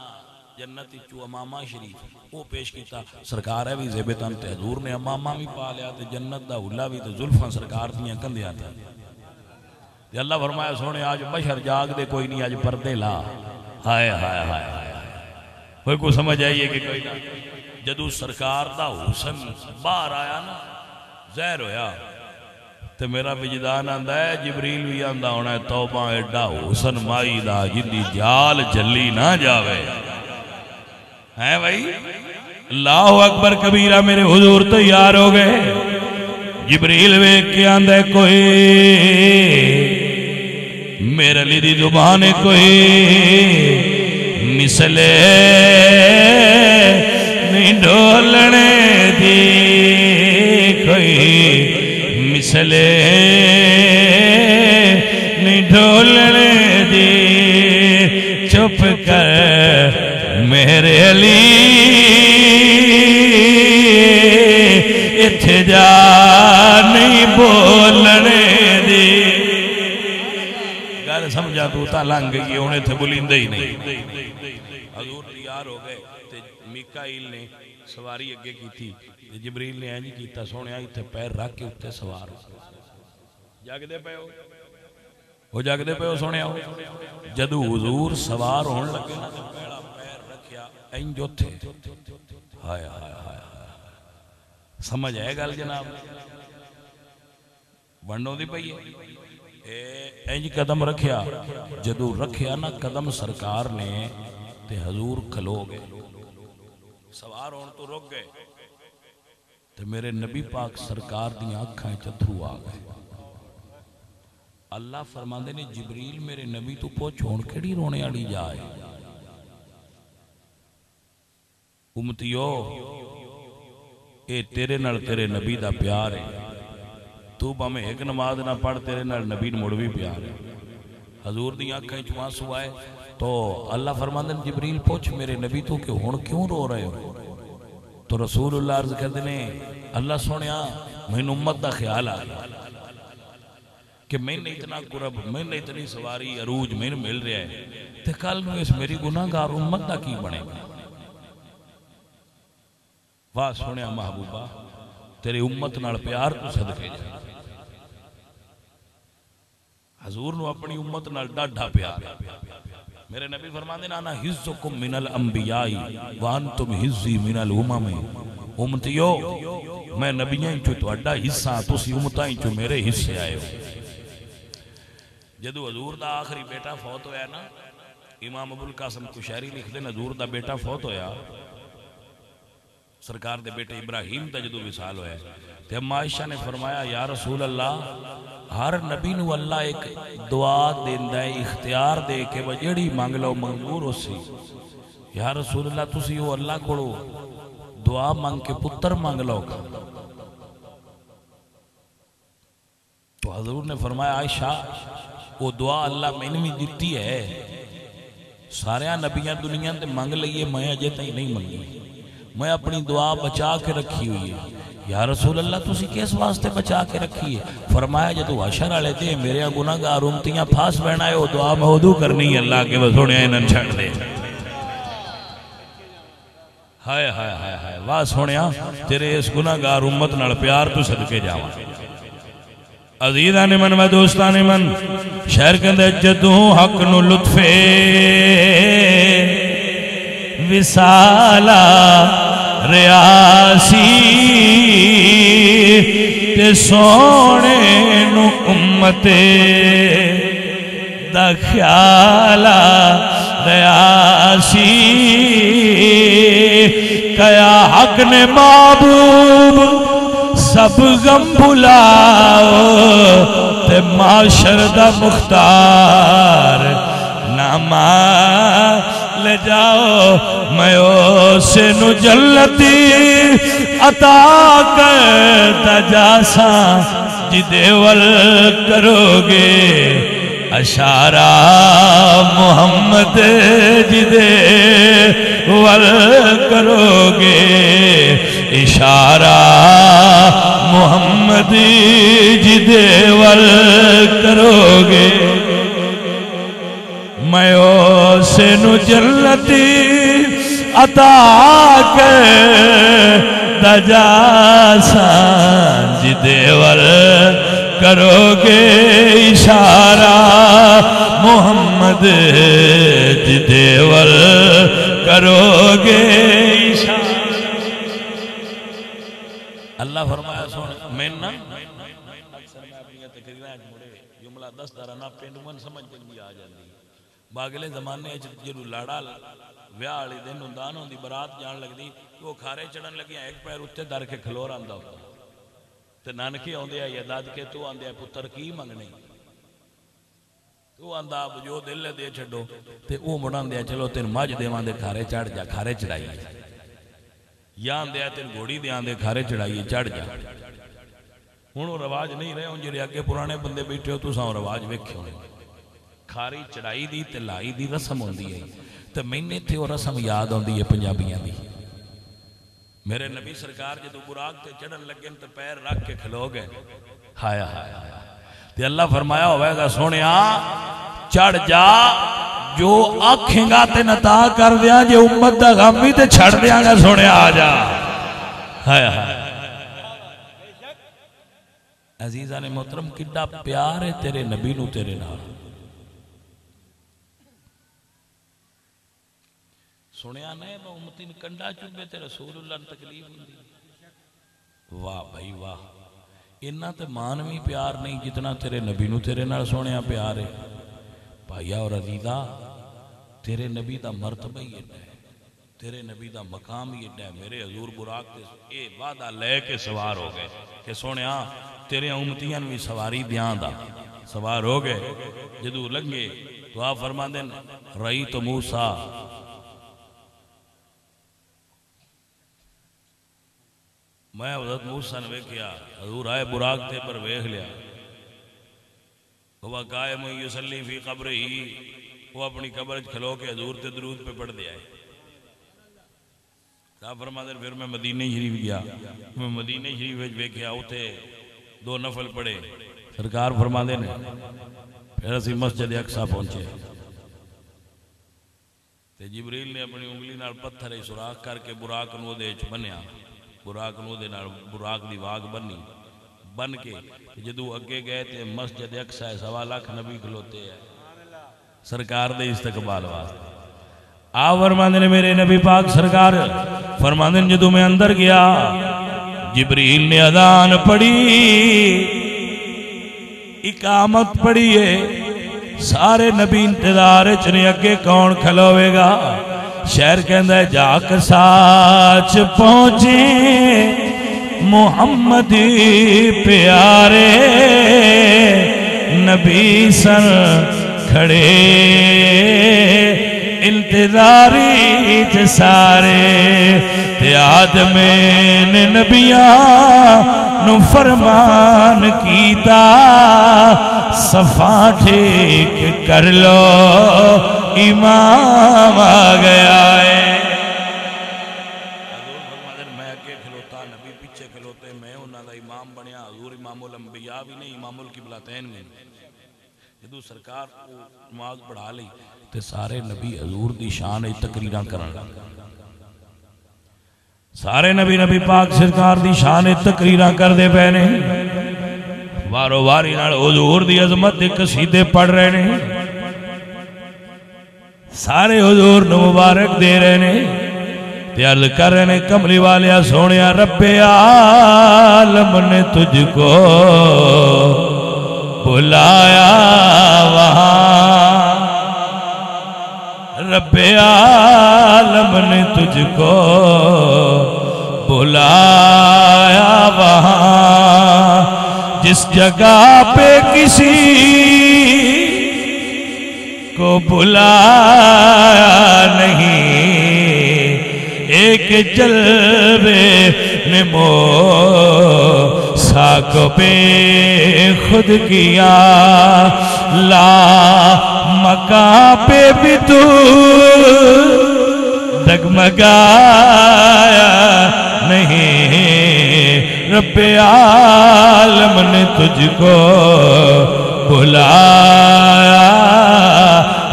جنت چو امامہ شریف وہ پیش کیتا. سرکار ہے بھی زیبتن تے حضور نے امامہ بھی پا لیا تے جنت دا حلہ بھی تے زلفاں سرکار دیاں کندیاں تھا. تے اللہ فرمایا سونے آج بشر جاگ دے کوئی نہیں آج پردے لا. ہائے ہائے ہائے ہائے. کوئی سمجھ آئیے کہ کوئی نہ. جدو سرکار دا حسن باہر آیا نا ظاہر ہویا تے میرا وجدان آندا ہے جبریل بھی آندا ہونا ہے توبہ ایڈا حسن مائی دا جدی جال جلی نہ جاوے. ہیں بھائی اللہ اکبر کبیرہ. میرے حضور تیار ہو گئے. جبریل ویکھ کے آندا ہے کوئی میرے لی دی زبان کوئی مثلے نہیں ڈولنے دی کوئی مثلے نہیں ڈولنے دی چپ کر میرے علی اتھے جا نہیں بولنے دی گل سمجھا تو تا لنگ گئی انہیں تھے بولندے ہی نہیں حضور تیار ہو گئے میکائیل نے سواری اگے کی تھی جبریل نے اینجی کیتا سونے آئی تھے پیر رکھ کے اٹھتے سوار جاگ دے پہ ہو وہ جاگ دے پہ ہو سونے آؤ جدو حضور سوار ہون لگے نا پہلا پیر رکھیا اینجو تھے ہائے ہائے ہائے سمجھ ہے گل جناب بنڈوں دی پئی ہے اینج قدم رکھیا جدو رکھیا نا قدم سرکار نے تے حضور کھلو گئے سوار ہون تو رک گئے تے میرے نبی پاک سرکار دی آنکھیں چتھرو آ گئے اللہ فرماندے نے جبریل میرے نبی تو پوچھ ہون کیڑی رونے والی جائے امتیو اے تیرے نال تیرے نبی دا پیار ہے تو ہمیں ایک نماز نہ پڑھ تیرے نال نبی مڑ بھی پیار ہے حضور دی آنکھیں چواں سوائے تو اللہ فرماندن جبریل پوچھ میرے نبی تو کہ ہون کیوں رو رہے ہو تو رسول اللہ عرض کر دینے اللہ سونیا میں امت دا خیال آ کہ میں نے اتنا قرب میں نے اتنی سواری عروج میں نے مل رہا ہے تے کل میں اس میری گناہ گار امت دا کی بنے گا واہ سونیا محبوبہ تیرے امت نال پیار تو صدقے جائے حضور نو اپنی امت نال ڈاڈھا پیار میرے نبی فرماندے نا حزکم من الانبیاء وانتم حزی من الامم امتیو میں نبیاں چو تو اڈا حصہ تسی امتائیں چو میرے حصے آئے ہو جدو حضور دا آخری بیٹا فوت ہویا نا امام ابو القاسم کشیری لکھ دے حضور دا بیٹا فوت ہویا سرکار دے بیٹے ابراہیم دا جدو وصال ہویا تے اما عائشہ نے فرمایا یا رسول اللہ ہر نبی نو اللہ ایک دعا دیندہ ہے اختیار دے کہ وہ جڑی مانگ لو منظور ہو سی یا رسول اللہ تسی وہ اللہ کوڑو دعا مانگ کے پتر مانگ لو تو حضور نے فرمایا عائشہ وہ دعا اللہ میں نے بھی دیتی ہے سارے نبیاں دنیا تے مانگ لئیے میں اجے تھی نہیں مانگی میں اپنی دعا بچا کے رکھی ہوئی ہے یا رسول اللہ تسی کس واسطے بچا کے رکھی ہے فرمایا جدو حشر والے تے میرے گناہ گار امتیاں پھاس بہنا ہے وہ دعا مہدو کرنی ہے اللہ کے وسونے انہاں چھڑ دے ہائے ہائے ہائے ہائے واہ سونیا تیرے اس گناہ گار امت نال پیار تو صدقے جاواں عزیزان من و دوستان من شہر کے اندر جدوں حق نو لطفے وصالا ریاسی تے سونے نو امتے دا خیالا ریاسی کیا حق نے محبوب سب غم بلاؤ تے معاشر دا مختار ناما لے جاؤ میں اسے نو جلتی عطا کرتا جاسا جدے ول کرو گے اشارہ محمد جدے ول کرو گے اشارہ محمد جدے ول کرو گے میں اسے نو جلتی عطا کرتا جاسا جدے ول کرو گے اشارہ محمد جدے ول کرو گے اشارہ اللہ فرمایا سونا میں نا اکثر میں اپنی تقریرات مڑے جملہ 10 دارانہ پینڈومن سمجھ جنگی آ جاندی باگلے زمانے جدو لاڑا ویاہ والی دن ہندان ہوندی برات جان لگ دی وہ کھارے چڑھن لگی ایک پیر اتے در کے کھلور آندہ ہوتا تے نانکی آندے آئی داد کے تو آندے آئی پتر کی منگنے تو آندہ اب جو دل لے دے چھڑو تے او مڑان دے چلو تین ماج دے وہاں دے کھارے چڑھ جا کھارے چڑھائی یا آندے تین گھوڑی دے آندے کھارے چڑھائیے چڑھ جا ہوں وہ رواج نہیں رہے ہوں جی اگے پرانے بندے بیٹھے ہو تو ساں رواج ویکھے ہونے کھاری چڑھائی دی تے لائی دی رسم ہوندی ہے تے میں تھے وہ رسم یاد ہوندی ہے پنجابیاں دی میرے نبی سرکار جدو براق تے چڑھن لگے تے پیر رکھ کے کھلو گئے ہایا ہایا تے اللہ فرمایا ہوئے گا سونیا چڑھ جا جو آنکھیں گا تے نتا کر دیا جے امت دا غمی تے چھڑ دیا گا سونیا آ جا ہایا ہایا عزیزان محترم کڈا پیار ہے تیرے نبی نو تیرے نال سنیا نہیں میں امتی نے کنڈا چوبے تے رسول اللہ نے تکلیف ہوندی واہ بھائی واہ انہاں تے مانوی پیار نہیں جتنا تیرے نبی نو تیرے نال سونیا پیار ہے بھائیا اور عزیزہ تیرے نبی دا مرتبہ ہی ہے تیرے نبی دا مقام ہی ہے میرے حضور براق تے اے وعدہ لے کے سوار ہو گئے کہ سونیا تیرے امتیاں بھی سواری دیاں دا سوار ہو گئے جدو لنگے تو آپ فرما دیں رئی تو موسیٰ میں حضرت موسیٰ نے ویکھیا حضور آئے براق تے پر ویکھ لیا وہ قائم یصلی فی قبر ہی وہ اپنی قبر کھلو کے حضور تے درود پہ پڑھ دیا ہے کہا فرما دیں پھر میں مدینہ شریف گیا میں مدینہ شریف ویکھیا اتے 2 نفل پڑھے سرکار فرما دیں پھر اسی مسجد اقصی پہنچے تے جبریل نے اپنی انگلی نال پتھر سوراخ کر کے براق نو دے وچ بنیا براق نو دے نال براق دی واگ بنی بن کے جدو اگے گئے تے مسجد اقصی 1.25 لاکھ نبی کھلوتے ہیں سرکار دے استقبال واسطے آپ فرماندے نے میرے نبی پاک سرکار فرماندے نے جدو میں اندر گیا جبریل نے اذان پڑھی اقامت پڑھی ہے سارے نبی انتظار چنے اگے کون کھلوے گا شہر کہندہ ہے جا کر ساچ پہنچے محمد پیارے نبی سر کھڑے انتظاری تے سارے تے آدمین نبیان نو فرمان کیتا صفا ٹھیک کر لو امام آ گیا ہے حضور فرماتے ہیں میں اگے کھلوتا نبی پیچھے کھلوتے میں انہاں دا امام بنیا حضور امام الانبیاء بھی نہیں امام القبلتین میں جدو سرکار کو نماز پڑھا لی تے سارے نبی حضور دی شان تقریراں کرن لگ سارے نبی پاک سرکار دی شان تقریراں کر دے پے نے وارو واری نال حضور دی عظمت دے قصیدے پڑھ رہے نے سارے حضور نو مبارک دے رہے نے تے عرض کر رہے نے کملی والیا سونیا رب عالم نے تجھ کو بلایا وہاں رب عالم نے تجھ کو بلایا وہاں جس جگہ پہ کسی کو بلایا نہیں ایک جلوے نے موسیٰ کو بے خود کیا لا مکان پہ بھی تو دگمگایا نہیں رب عالم نے تجھ کو بلایا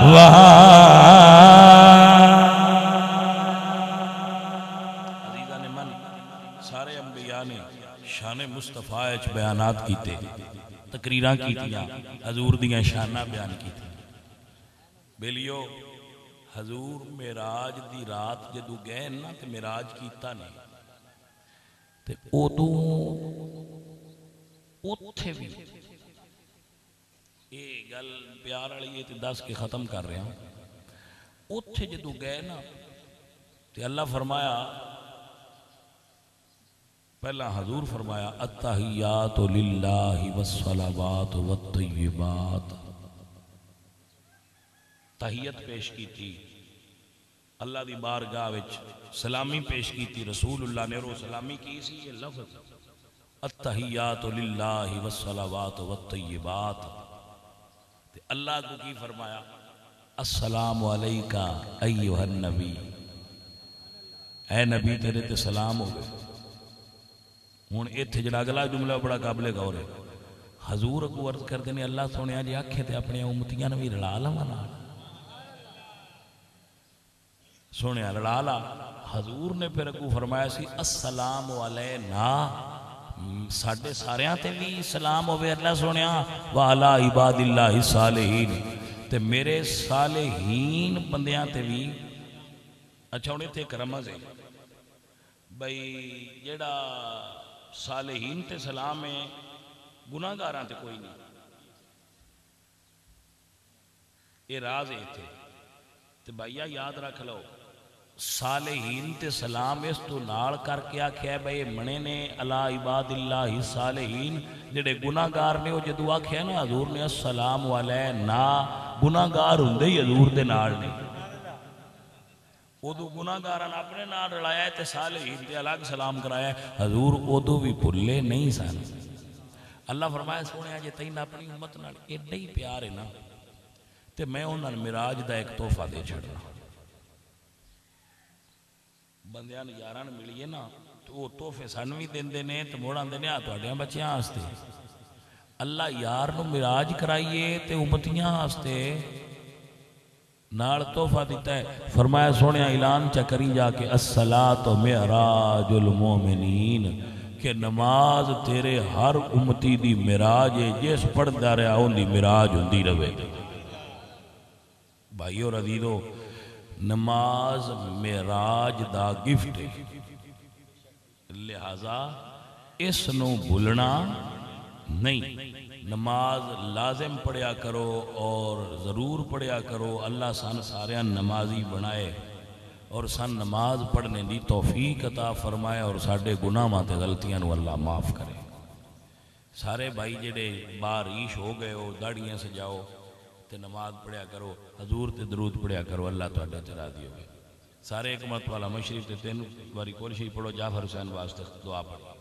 وہاں عزیزان من سارے انبیاء نے شان مصطفیٰ اچھ بیانات کیتے تقریراں کیتیاں حضور دیاں شانہ بیان کیتے بیلیو حضور معراج دی رات جدو گئے نا تے معراج کیتا نہیں تے اوتو اوتھے بھی یہ گل پیار علیہ تے 10 کے ختم کر رہے ہیں اوتھے جدو گئے نا تے اللہ فرمایا پہلا حضور فرمایا التحیات للہ والصلوات والطیبات تحیت پیش کی تھی اللہ دی بارگاہ وچ سلامی پیش کی رسول اللہ نے رو سلامی کی سی یہ لفظ التحیات للہ والصلوات والطیبات تے اللہ کو کی فرمایا السلام علیکہ ایہا النبی اے نبی تیرے تے سلام ہو گئے ہوں اتنے جڑا اگلا جملہ بڑا قابل غور ہے حضور کو عرض کرتے ہیں اللہ سونے جی آکھے تے اپنے امتیاں بھی رلا لواں نال سونے رلا لا حضور نے پھر اگوں فرمایا سی السلام علینا ساڈے ساریاں تے بھی سلام ہوے اللہ سونے وعلی عباد اللہ الصالحین تے میرے صالحین بندیاں تے بھی اچھا ہوں اتنے ایک رمز ہے بھئی جڑا صالحین تے سلام ہے گناہ گاراں تے کوئی نہیں یہ راز ہے اتنے تے بھائیا یاد رکھ لو صالحین تے سلام اس تو نال کر کے آکھیا ہے بھئی منے نے علی عباد اللہ صالحین جڑے گناہ گار نے وہ جدو آکھیا نا حضور نے السلام علینا گناہ گار ہوندے ہی حضور دے نال نے ادو گناہ گاران اپنے نال رلایا ہے تے صالحین تے الگ سلام کرایا ہے حضور ادو بھی بھلے نہیں سن اللہ فرمایا سونے جے تین اپنی امت نال ایڈا ہی پیار ہے نا تے میں انہاں معراج دا ایک تحفہ دے چھڑنا بندیاں یاراں ملیے نا تو وہ تحفے سن بھی دیندے نے تے موڑ آندے نے تہاڈیاں بچیاں واسطے اللہ یار نو معراج کرائیے تے امتیاں واسطے نال تحفہ دیتا ہے فرمایا سونے اعلان چکری جا کے الصلاۃ معراج المومنین کہ نماز تیرے ہر امتی دی معراج ہے جس پڑھدا رہا اون دی معراج ہوندی رہے بھائیو عزیزو نماز معراج دا گفٹ ہے لہذا اس نو بھولنا نہیں نماز لازم پڑھیا کرو اور ضرور پڑھیا کرو اللہ سن سارے نمازی بنائے اور سن نماز پڑھنے دی توفیق عطا فرمائے اور ساڑھے گناہاں تے غلطیاں نو اللہ معاف کرے سارے بھائی جڑے باریش ہو گئے ہو داڑیاں سے جاؤ تے نماز پڑھیا کرو حضور تے درود پڑھیا کرو اللہ تہاڈے تے راضی ہوگے سارے ایک مرتبہ مشریف تے تین باری کول شریف پڑھو جعفر حسین واسطے دعا پڑھو